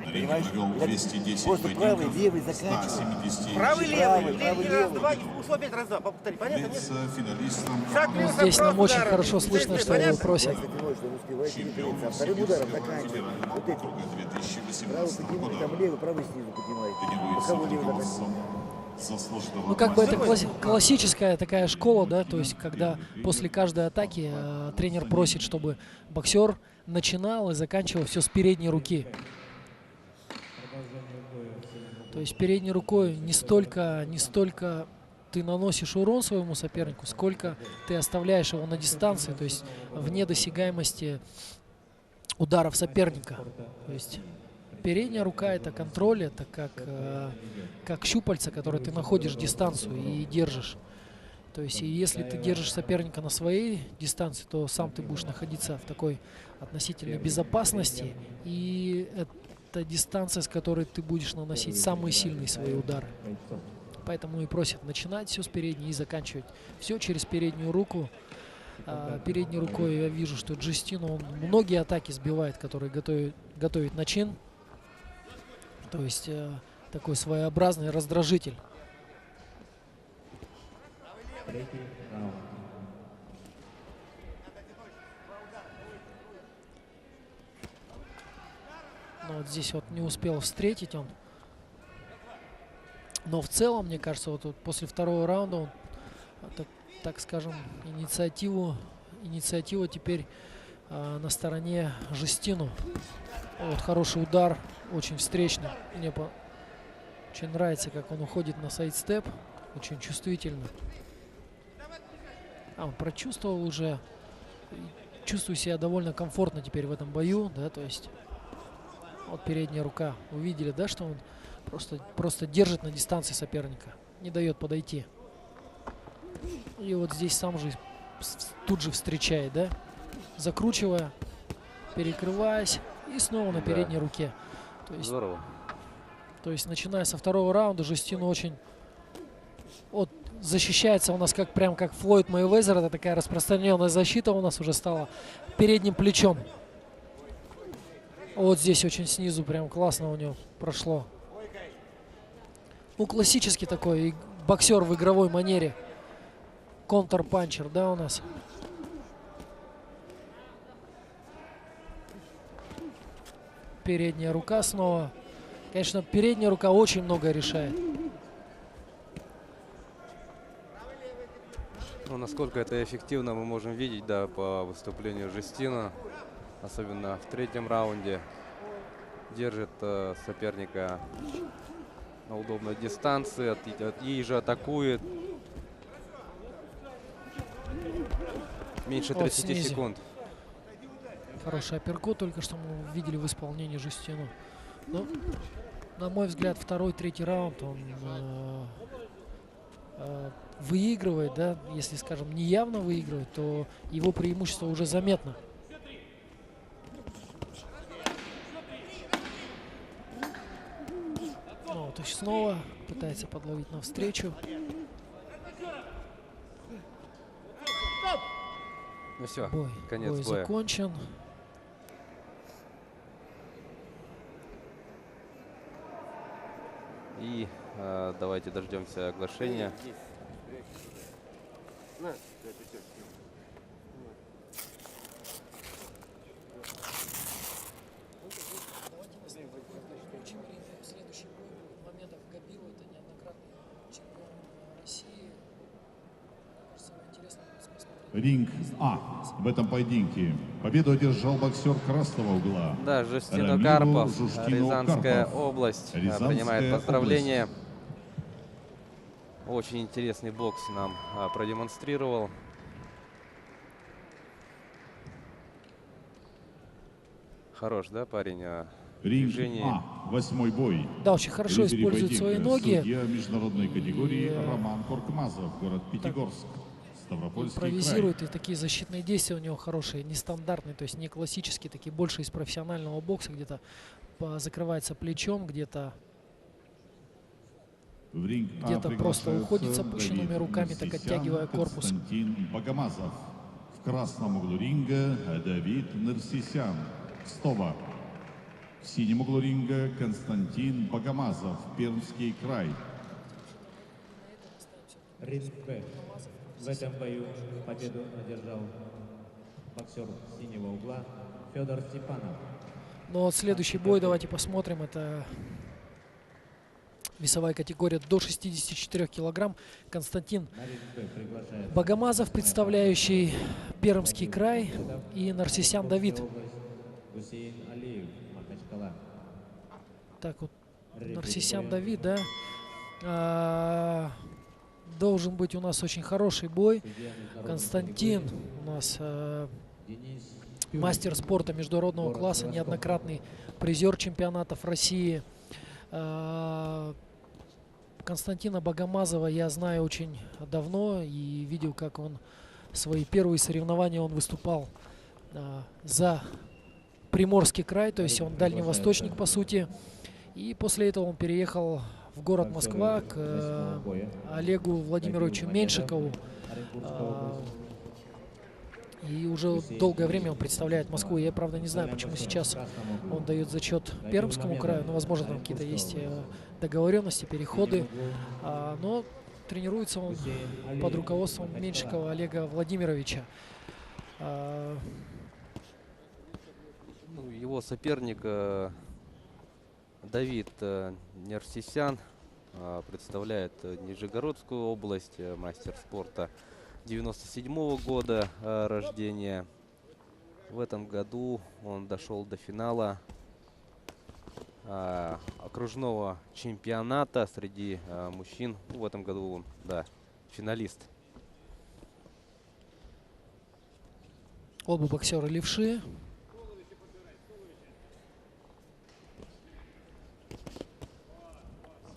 На ринге провел 210 Просто правый, левый поединков, заканчивает. 170 Правый, Правый, левый, левый. раз, два, ушел опять раз, два. Повтори, понятно? Нет? является финалистом Шаг Ну, вниз, здесь нам просто очень удар. хорошо слышно, что его Понятно? просят. Кстати, ночь, что он успевает не чемпион двигаться. А вторым ударом Всемирского заканчивает. федерального Вот эти. округа Правый 2018 поднимай, года. там левый, правый снизу поднимай. Тренируется Боковой левый владельцем заканчивает. заслуженного Ну, как бы это мастера классическая такая школа, да, то есть когда после каждой атаки тренер просит, чтобы боксер начинал и заканчивал все с передней руки. То есть передней рукой не столько ты наносишь урон своему сопернику, сколько ты оставляешь его на дистанции, то есть вне досягаемости ударов соперника. То есть передняя рука — это контроль, это как щупальца, которые ты находишь дистанцию и держишь. То есть и если ты держишь соперника на своей дистанции, то сам ты будешь находиться в такой относительной безопасности, и это дистанция, с которой ты будешь наносить самые сильные свои удары. Поэтому и просят начинать все с передней и заканчивать все через переднюю руку. Передней рукой я вижу, что Джестино, он многие атаки сбивает, которые готовит начин. То есть такой своеобразный раздражитель. Третий раунд. Но вот здесь вот не успел встретить он. Но в целом, мне кажется, вот после второго раунда он, так скажем, инициатива теперь на стороне Жестину. Вот хороший удар, очень встречный. Мне очень нравится, как он уходит на сайдстеп, очень чувствительно. Он прочувствовал уже, чувствую себя довольно комфортно теперь в этом бою, да, то есть вот передняя рука. Увидели, да, что он просто держит на дистанции соперника, не дает подойти. И вот здесь сам же тут же встречает, да, закручивая, перекрываясь и снова на передней руке. Здорово. То есть начиная со второго раунда Жестину очень вот защищается у нас прям как Флойд Мейвезер. Это такая распространенная защита у нас уже стала передним плечом. Вот здесь очень снизу прям классно у него прошло. Ну, классический такой боксер в игровой манере. Контрпанчер, да, у нас. Передняя рука снова. Конечно, передняя рука очень многое решает. Ну, насколько это эффективно, мы можем видеть, да, по выступлению Жестина. Особенно в третьем раунде. Держит соперника на удобной дистанции, ей же атакует. Меньше Вот 30 снизу. секунд. Хороший апперкот только что мы видели в исполнении Жестину. Но, на мой взгляд, второй, третий раунд он выигрывает, да, если, скажем, не явно выигрывает, то его преимущество уже заметно. Павлович снова пытается подловить навстречу. Ну все, Бой конец боя. закончен. И давайте дождемся оглашения. Следующий бой будет Мамедов Габилов, это неоднократный чемпион России. Кажется, интересно посмотреть. Ринг А. В этом поединке победу одержал боксер красного угла. Да, Жустино Рамилу Карпов, Жустину Рязанская Карпов. область, Рязанская принимает поздравления. Очень интересный бокс нам продемонстрировал. Хорош, да, парень? Ринг Движение. А. 8-й бой. Да, очень хорошо Рефери использует свои поединка, ноги. Судья международной категории И, Роман Коркмазов, город Пятигорск, Ставропольский край. Импровизирует, и такие защитные действия у него хорошие, нестандартные, то есть не классические, такие больше из профессионального бокса, где-то закрывается плечом, где-то В ринг А Где-то просто приглашаются уходит с опущенными Давид руками, так Нерсисян, оттягивая корпус. Константин Богомазов. В красном углу ринга Давид Нерсисян, Кстово. В синем углу ринга Константин Богомазов, Пермский край. Ринг Б. В этом бою победу одержал боксер синего угла Федор Степанов. Но вот следующий бой, давайте посмотрим, это весовая категория до 64 килограмм. Константин На ринг Б приглашается Богомазов, представляющий Пермский край, и Нарсисян Давид. Гусейн Алиев, Махачкала. Так вот, Нарсисян Давид, да. Должен быть у нас очень хороший бой. Константин у нас Денис мастер спорта международного класса, неоднократный призер чемпионатов России. Константина Богомазова я знаю очень давно и видел, как он свои первые соревнования он выступал за Приморский край, то есть он дальневосточник по сути. И после этого он переехал в город Москва к Олегу Владимировичу Меньшикову. И уже долгое время он представляет Москву. Я, правда, не знаю, почему сейчас он дает зачет Пермскому краю. Ну, возможно, там какие-то есть договоренности, переходы. Но тренируется он под руководством Меньшикова Олега Владимировича. Ну, его соперник Давид Нерсисян представляет Нижегородскую область, мастер спорта 97-го года рождения. В этом году он дошел до финала окружного чемпионата среди мужчин. В этом году он, да, финалист. Оба боксера левши.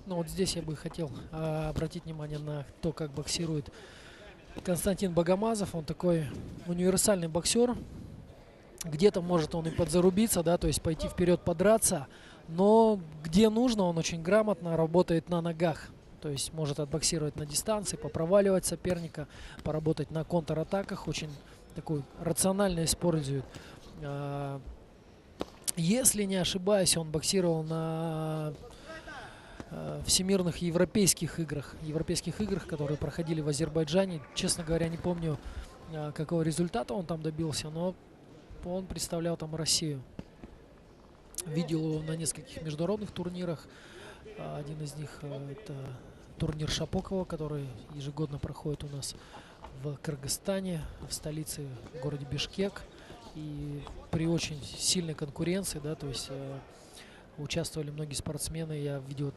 Ну вот здесь я бы хотел обратить внимание на то, как боксирует Константин Богомазов. Он такой универсальный боксер. Где-то может он и подзарубиться, да, то есть пойти вперед, подраться. Но где нужно, он очень грамотно работает на ногах. То есть может отбоксировать на дистанции, попроваливать соперника, поработать на контратаках. Очень такой рационально использует. Если не ошибаюсь, он боксировал на всемирных европейских играх, которые проходили в Азербайджане. Честно говоря, не помню, какого результата он там добился, но он представлял там Россию. Видел его на нескольких международных турнирах. Один из них это турнир Шапокова, который ежегодно проходит у нас в Кыргызстане, в столице, в городе Бишкек. И при очень сильной конкуренции, да, то есть участвовали многие спортсмены. Я видел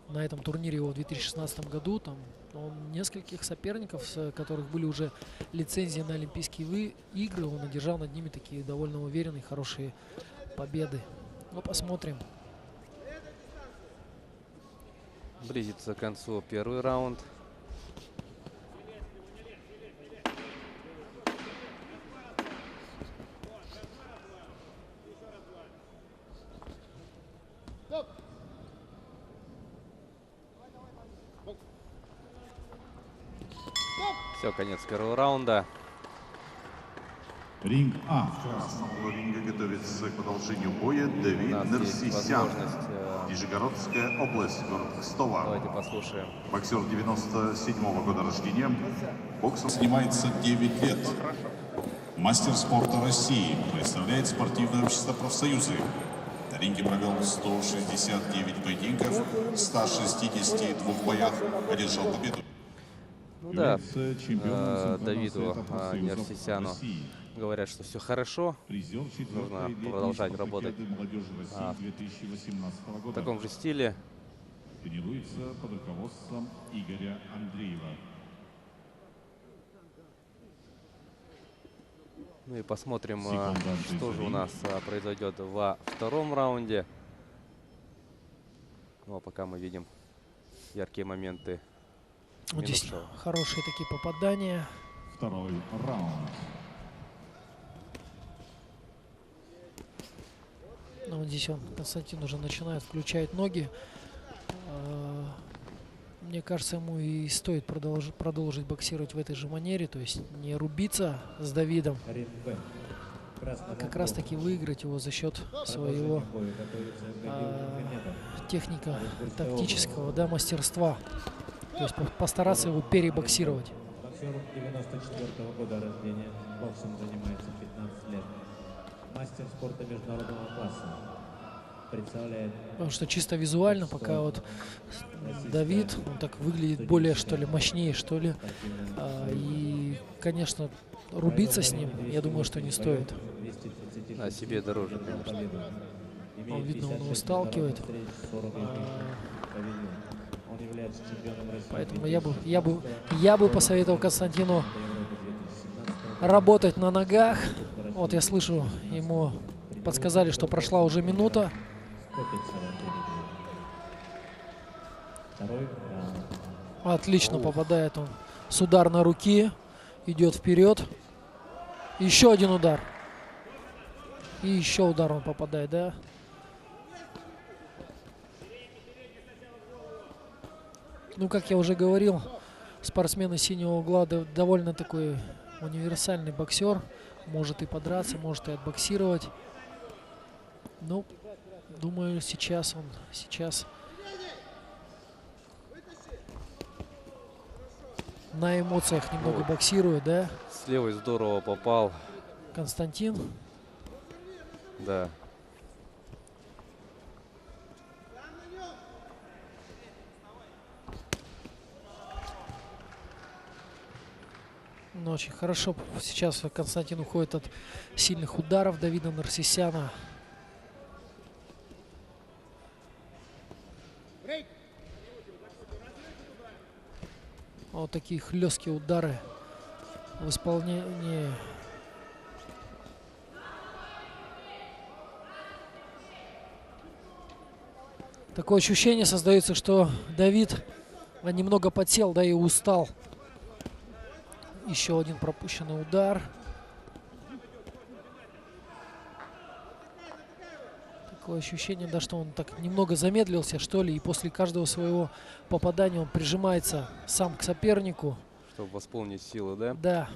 на этом турнире его в 2016 году. Там он нескольких соперников, с которых были уже лицензии на Олимпийские игры, он одержал над ними такие довольно уверенные, хорошие победы. Ну, посмотрим. Близится к концу первый раунд. Все, конец первого раунда. Ринг А. В красном углу ринга готовится к продолжению боя У Давид нас есть Нерсисян. возможность. Нижегородская область, город Кстово. Давайте послушаем. Боксер 97-го года рождения. Боксом занимается 9 лет. Мастер спорта России. Представляет спортивное общество профсоюзы. На ринге провел 169 поединков, в 162 боях одержал победу. Ну да, Давиду Нерсисяну говорят, что все хорошо. Нужно продолжать работать в таком же стиле. Тренируется под руководством Игоря Андреева. Ну и посмотрим, что же у нас произойдет во втором раунде. Ну а пока мы видим яркие моменты. Вот здесь минувшего. хорошие такие попадания. Второй раунд. Но вот здесь он, Константин, уже начинает включать ноги. Мне кажется, ему и стоит продолжить боксировать в этой же манере, то есть не рубиться с Давидом, Ринг Б. а как раз таки выиграть его за счет своего техника тактического, да, мастерства. То есть постараться его перебоксировать. Боксер 94-го года рождения, боксом занимается 15 лет. Мастер спорта международного класса. Представляет Потому что чисто визуально пока вот Давид, он так выглядит более, что ли, мощнее, что ли. И, конечно, рубиться с ним, я думаю, что не стоит. А себе дороже, конечно. Он, видно, он его сталкивает. Поэтому я бы посоветовал Константину работать на ногах. Вот я слышу, ему подсказали, что прошла уже минута. Отлично попадает он с ударной руки. Идет вперед. Еще один удар. И еще удар он попадает, да? Ну, как я уже говорил, спортсмен из синего угла довольно такой универсальный боксер. Может и подраться, может и отбоксировать. Ну, думаю, сейчас на эмоциях немного боксирует, да? С левой здорово попал. Константин. Да. Но очень хорошо сейчас Константин уходит от сильных ударов Давида Нерсисяна. Вот такие хлесткие удары в исполнении такое ощущение создается, что Давид немного подсел, да и устал. Еще один пропущенный удар. Такое ощущение, да, что он так немного замедлился, что ли, и после каждого своего попадания он прижимается сам к сопернику. Чтобы восполнить силы, да? Да.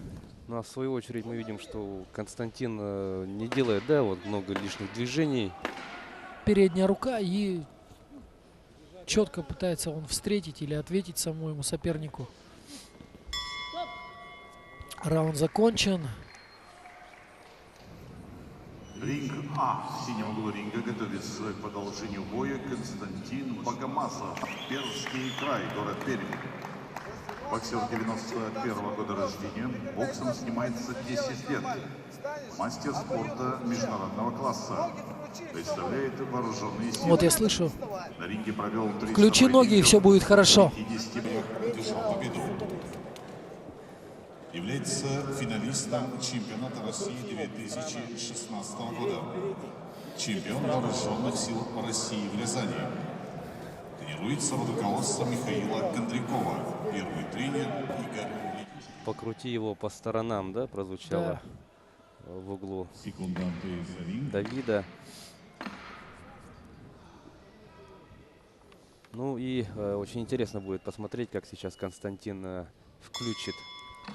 Ну а в свою очередь мы видим, что Константин не делает, да, вот много лишних движений. Передняя рука, и четко пытается он встретить или ответить самому сопернику. Раунд закончен. Ринг А. В синем углу ринга готовится к продолжению боя Константин Богомазов. Пермский край, город Пермь. Боксер 91-го года рождения. Боксом занимается 10 лет. Мастер спорта международного класса. Представляет вооруженные силы. Вот я слышу. На ринге провел 300 Включи ноги, и все будет хорошо. 50 боях одержал победу. Является финалистом чемпионата России 2016 года. Чемпион вооруженных сил России в Рязани. Тренируется под руководством Михаила Кондрякова. Первый тренер Игорь. Покрути его по сторонам, да, прозвучало в углу Давида. Ну и очень интересно будет посмотреть, как сейчас Константин включит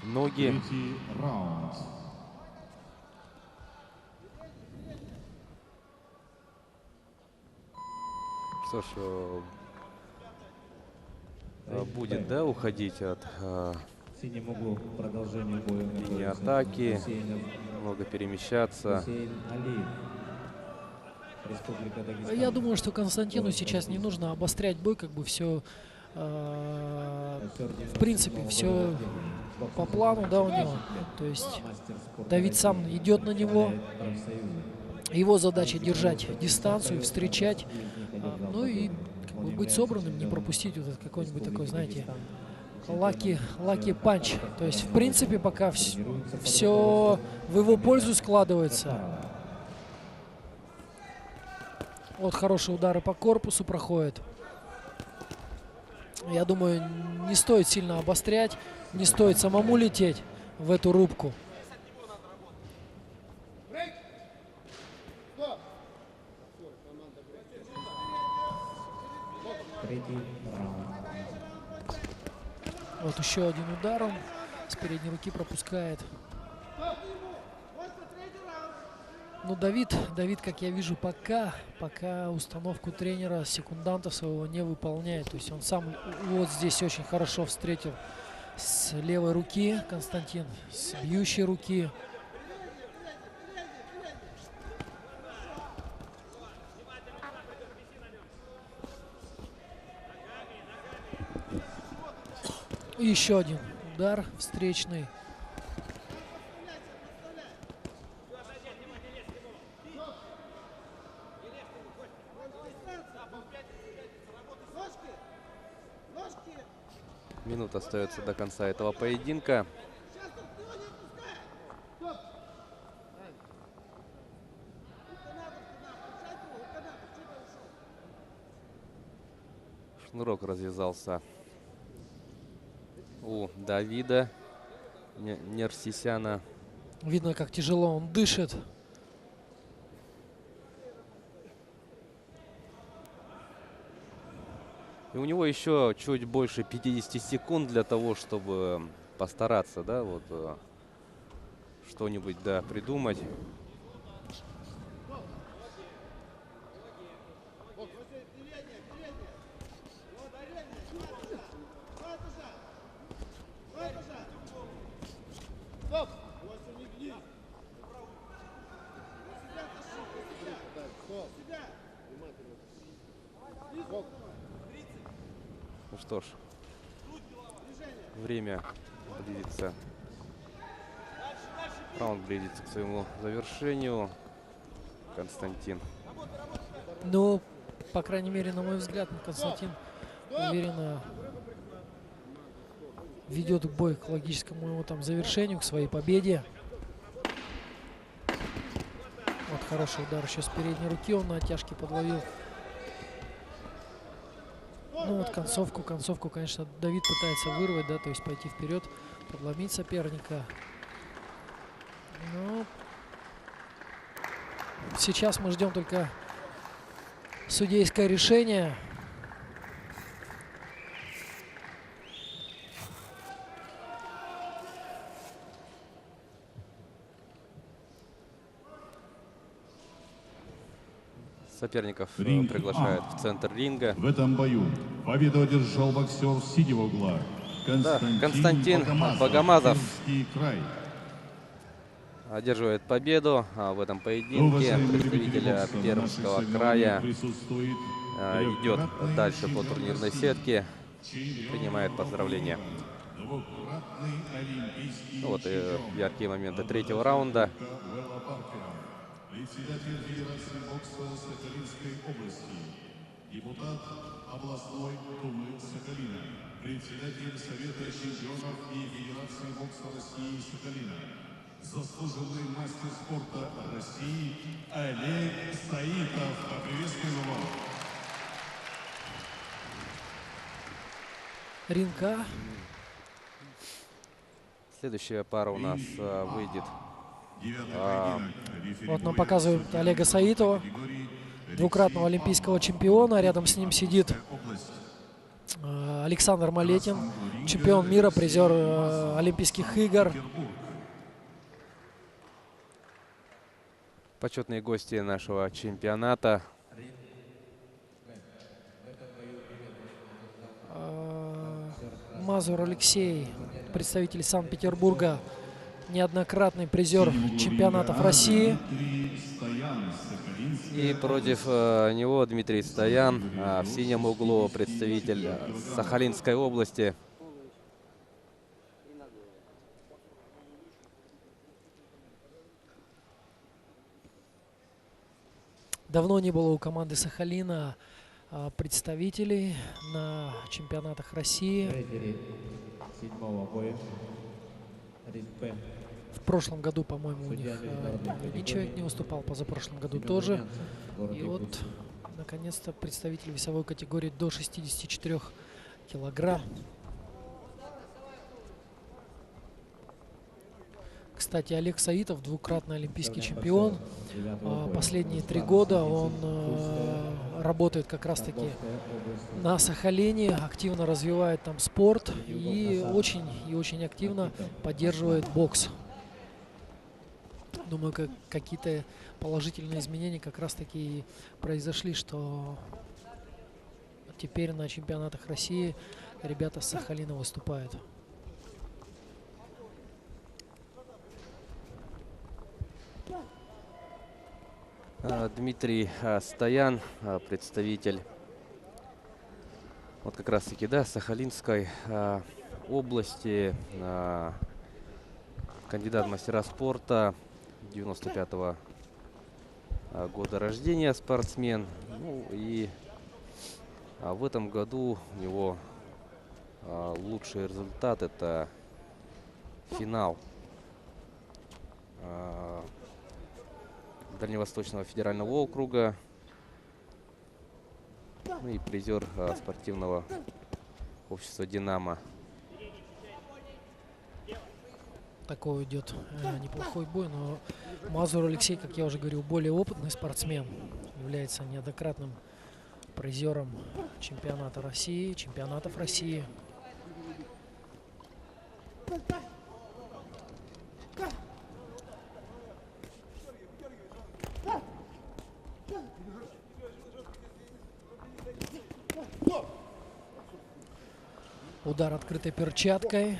ноги. Третий раунд. Что ж, будет, да, уходить от В синем углу продолжение боя. линии находится атаки, Гусейнов много перемещаться. Гусейн Алиев. Республика Дагестан. Я думаю, что Константину сейчас не нужно обострять бой, как бы все, в принципе, все по плану, да, у него. То есть Давид сам идет на него. Его задача держать дистанцию, встречать, ну и как бы быть собранным, не пропустить вот этот какой-нибудь такой, знаете, лаки панч. То есть, в принципе, пока все в его пользу складывается. Вот хорошие удары по корпусу проходят. Я думаю, не стоит сильно обострять, не стоит самому лететь в эту рубку. Третий раунд. Вот еще один удар он с передней руки пропускает. Ну, Давид, как я вижу, пока установку тренера, секунданта своего не выполняет. То есть он сам вот здесь очень хорошо встретил с левой руки Константин, с бьющей руки. И еще один удар встречный. Минута остается до конца этого поединка. Шнурок развязался у Давида Нерсисяна. Видно, как тяжело он дышит. И у него еще чуть больше 50 секунд для того, чтобы постараться, да, вот что-нибудь, да, придумать. Ну что ж, время близится. Раунд близится к своему завершению. Константин. Ну, по крайней мере, на мой взгляд, Константин уверенно ведет бой к логическому его там завершению, к своей победе. Вот хороший удар еще с передней руки он на оттяжке подловил. Ну вот концовку, конечно, Давид пытается вырвать, да, то есть пойти вперед, подломить соперника. Но сейчас мы ждем только судейское решение. Соперников Ринг приглашают А. в центр ринга. В этом бою победу одержал боксер синего угла Константин Богомазов. Пермский край. Одерживает победу в этом поединке. Уважаемые любители Представителя бокса, на Пермского наших края соревнованиях присутствует идет трехкратный дальше по турнирной сетке. чемпион Принимает поздравления. двукратный олимпийский Ну вот и чемпион. яркие моменты третьего раунда. Вэлла Паркера, председатель Федерации бокса Сахалинской области, депутат областной Думы Сахалина, председатель Совета чемпионов и Федерации бокса России Сахалина, заслуженный мастер спорта России Олег Саитов. Поприветствуем его. Ринг А. Следующая пара у нас выйдет. Вот нам показывают Олега Саитова, двукратного олимпийского чемпиона. Рядом с ним сидит Александр Малетин, чемпион мира, призер Олимпийских игр. Почетные гости нашего чемпионата. Мазур Алексей, представитель Санкт-Петербурга, неоднократный призер чемпионатов России. И против него Дмитрий Стоян, в синем углу представитель Сахалинской области. Давно не было у команды Сахалина представителей на чемпионатах России. Рефери седьмого боя. Ринг П. В прошлом году, по-моему, у них Судья международной ни человек не выступал, позапрошлом году Семен тоже. Румянцев, город И вот, Иркутск. наконец-то, представитель весовой категории до 64 килограмм. Кстати, Олег Саитов, двукратный олимпийский чемпион. Последние 3 года он работает как раз-таки на Сахалине, активно развивает там спорт и очень активно поддерживает бокс. Думаю, какие-то положительные изменения как раз-таки произошли, что теперь на чемпионатах России ребята с Сахалина выступают. Дмитрий Стоян, представитель вот как раз-таки, да, Сахалинской области, кандидат в мастера спорта, 95-го года рождения спортсмен. Ну и в этом году у него лучший результат — это финал Дальневосточного федерального округа, ну и призер спортивного общества «Динамо». Такой идет неплохой бой, но Мазур Алексей, как я уже говорил, более опытный спортсмен, является неоднократным призером чемпионата России, чемпионатов России. Удар открытой перчаткой.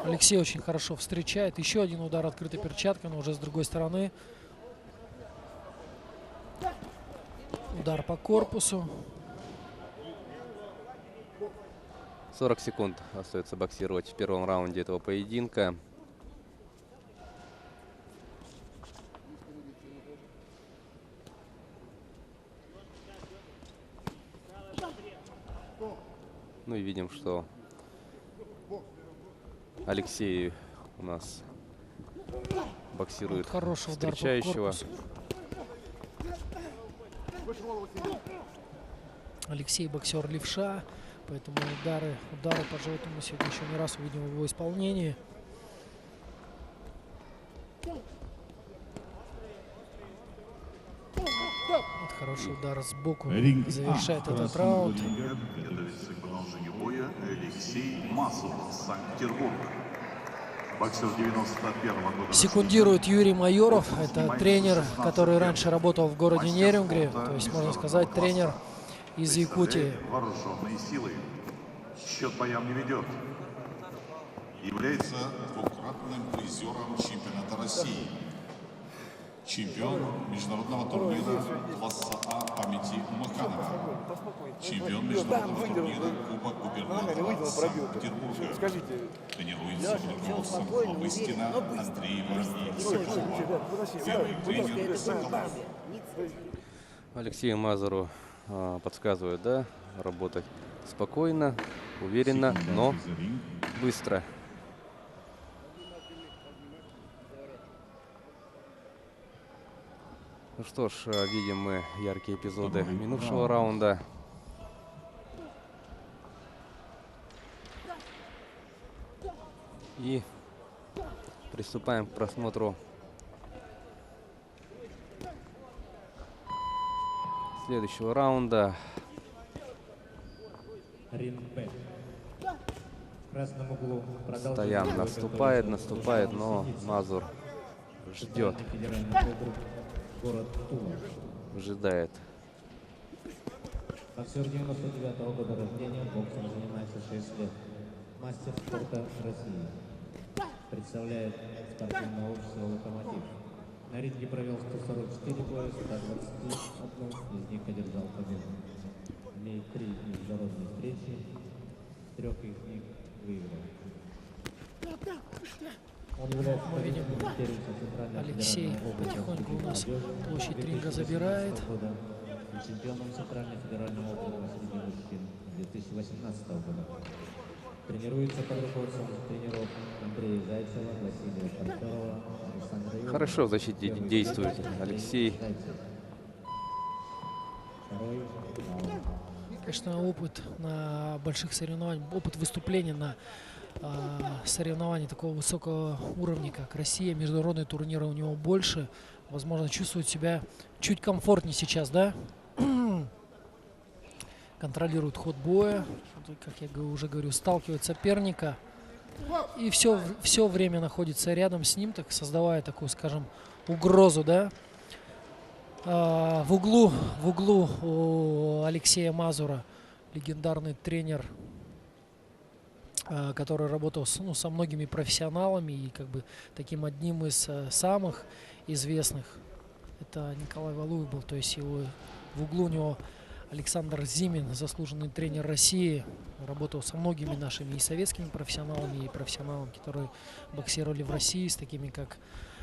Алексей очень хорошо встречает. Еще один удар открытой перчаткой, но уже с другой стороны. Удар по корпусу. 40 секунд остается боксировать в первом раунде этого поединка. Ну и видим, что Алексей у нас боксирует Хороший удар по встречающего. корпусу. Алексей боксер левша, поэтому удары по животу мы сегодня еще не раз увидим в его исполнении. Вот хороший удар сбоку завершает этот раунд. Готовится к продолжению боя Алексей Мазур, Санкт-Петербург. Боксер 91-го года. Секундирует Юрий Майоров. Это тренер, который раньше работал в городе Нерюнгри. То есть, можно сказать, тренер из Якутии. Вооруженные силы. Счет боям не ведет. Является двукратным призером чемпионата России. Чемпион международного турнира класса А памяти Маханова. Чемпион международного турнира Кубок губернатора Санкт-Петербурга. Тренируется под руководством Лобыстина, Андреева и Соколова. Первый тренер Соколов. Алексею Мазуру подсказывают, да, работать спокойно, уверенно, но быстро. Ну что ж, видим мы яркие эпизоды минувшего раунда. И приступаем к просмотру следующего раунда. Ринг Б. В красном углу продолжение Стоян боя наступает, готовится наступает, Руслан но Синицын, Мазур ждет, Центральный федеральный округ, город Тула. ожидает. Боксер 99-го года рождения, боксом занимается 6 лет. Мастер спорта России. Представляет спортивное общество «Локомотив». На ринге провел 144 боя, 121 из них одержал победу. Имеет 3 международные встречи, 3 из них выиграл. Он является Мы видим, победителем первенства Центрального Алексей федерального округа потихоньку у нас молодежи площадь ринга 2018 забирает. года и чемпионом Центрального федерального округа среди мужчин 2018 года. Тренируется под руководством тренеров Андрея Зайцева, Василия Пантерова, Александра Иванова. Хорошо в защите Первый действует бой Алексей. Зайцев. Второй раунд. Конечно, опыт на больших соревнованиях, опыт выступления на соревнований такого высокого уровня, как Россия, международные турниры у него больше. Возможно, чувствует себя чуть комфортнее сейчас, да? Контролирует ход боя, как я уже говорю, сталкивает соперника. И все время находится рядом с ним, так создавая такую, скажем, угрозу, да? В углу у Алексея Мазура легендарный тренер, который работал со многими профессионалами и как бы таким одним из самых известных. Это Николай Валуев был, то есть его в углу у него Александр Зимин, заслуженный тренер России, работал со многими нашими и советскими профессионалами, и профессионалами, которые боксировали в России, с такими как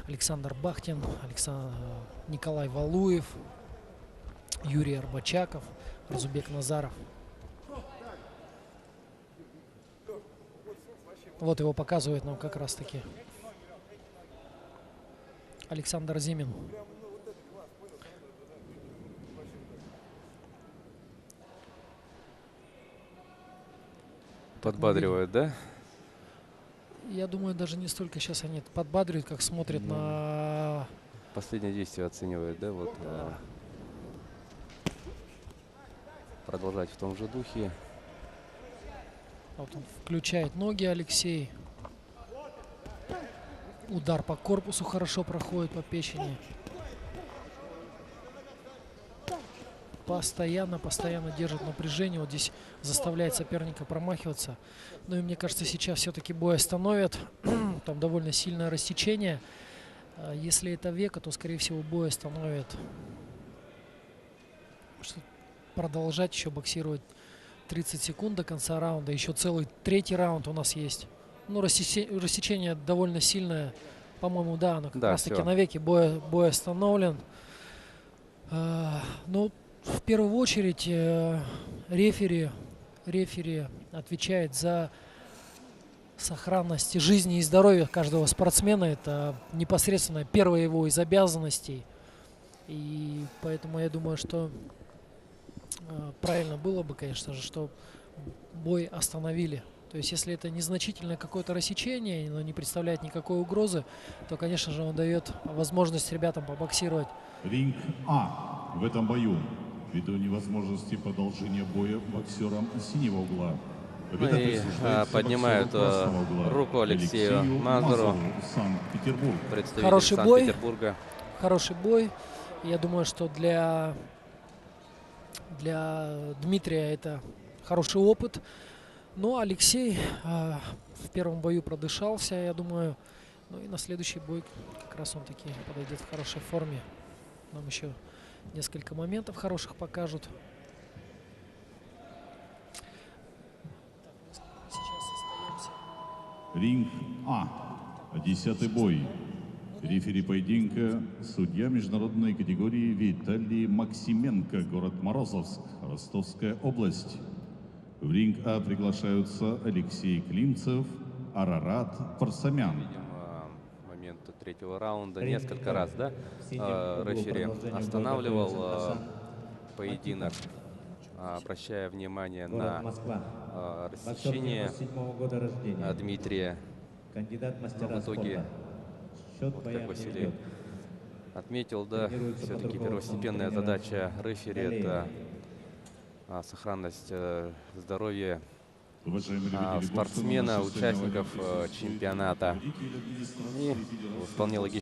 Александр Бахтин, Николай Валуев, Юрий Арбачаков, Разубек Назаров. Вот его показывает нам как раз таки Александр Зимин. Подбадривает, да? Я думаю, даже не столько сейчас они подбадривают, как смотрят на... Последнее действие оценивает, да? Вот, продолжать в том же духе. Вот он включает ноги, Алексей. Удар по корпусу хорошо проходит, по печени. Постоянно держит напряжение. Вот здесь заставляет соперника промахиваться. Ну и мне кажется, сейчас все-таки бой остановят. Там довольно сильное рассечение. Если это века, то, скорее всего, бой остановят. Продолжать еще боксировать 30 секунд до конца раунда. Еще целый третий раунд у нас есть. Ну, рассечение довольно сильное. По-моему, да, оно как раз таки навеки бой остановлен. Ну, в первую очередь рефери отвечает за сохранность жизни и здоровья каждого спортсмена. Это непосредственно первая его из обязанностей. И поэтому я думаю, что правильно было бы, конечно же, что бой остановили. То есть, если это незначительное какое-то рассечение, но не представляет никакой угрозы, то, конечно же, он дает возможность ребятам побоксировать. Ринг А. В этом бою, ввиду невозможности продолжения боя боксерам синего угла, победа И присуждается поднимают боксеру красного угла руку Алексею Мазуру, Санкт-Петербург. представитель Хороший бой. Санкт-Петербурга. Хороший бой. Я думаю, что для Дмитрия это хороший опыт. Но Алексей в первом бою продышался, я думаю. Ну и на следующий бой как раз он таки подойдет в хорошей форме. Нам еще несколько моментов хороших покажут. Ринг А. 10-й бой. Рефери поединка, судья международной категории Виталий Максименко, город Морозовск, Ростовская область. В ринг А приглашаются Алексей Климцев, Арарат Фарсамян. Видим момент третьего раунда несколько раз, да? Рефери останавливал поединок, обращая внимание на рассечение Дмитрия. Кандидат Но мастера в итоге, Счет вот боя как не Василий идет. отметил, да, Тренируется под все-таки руководством первостепенная тренера задача рефери — это сохранность здоровья Уважаемые любители бокса, спортсмена, на нашей участников сцене присутствует чемпионата. руководитель администрации И Федерации вполне логично.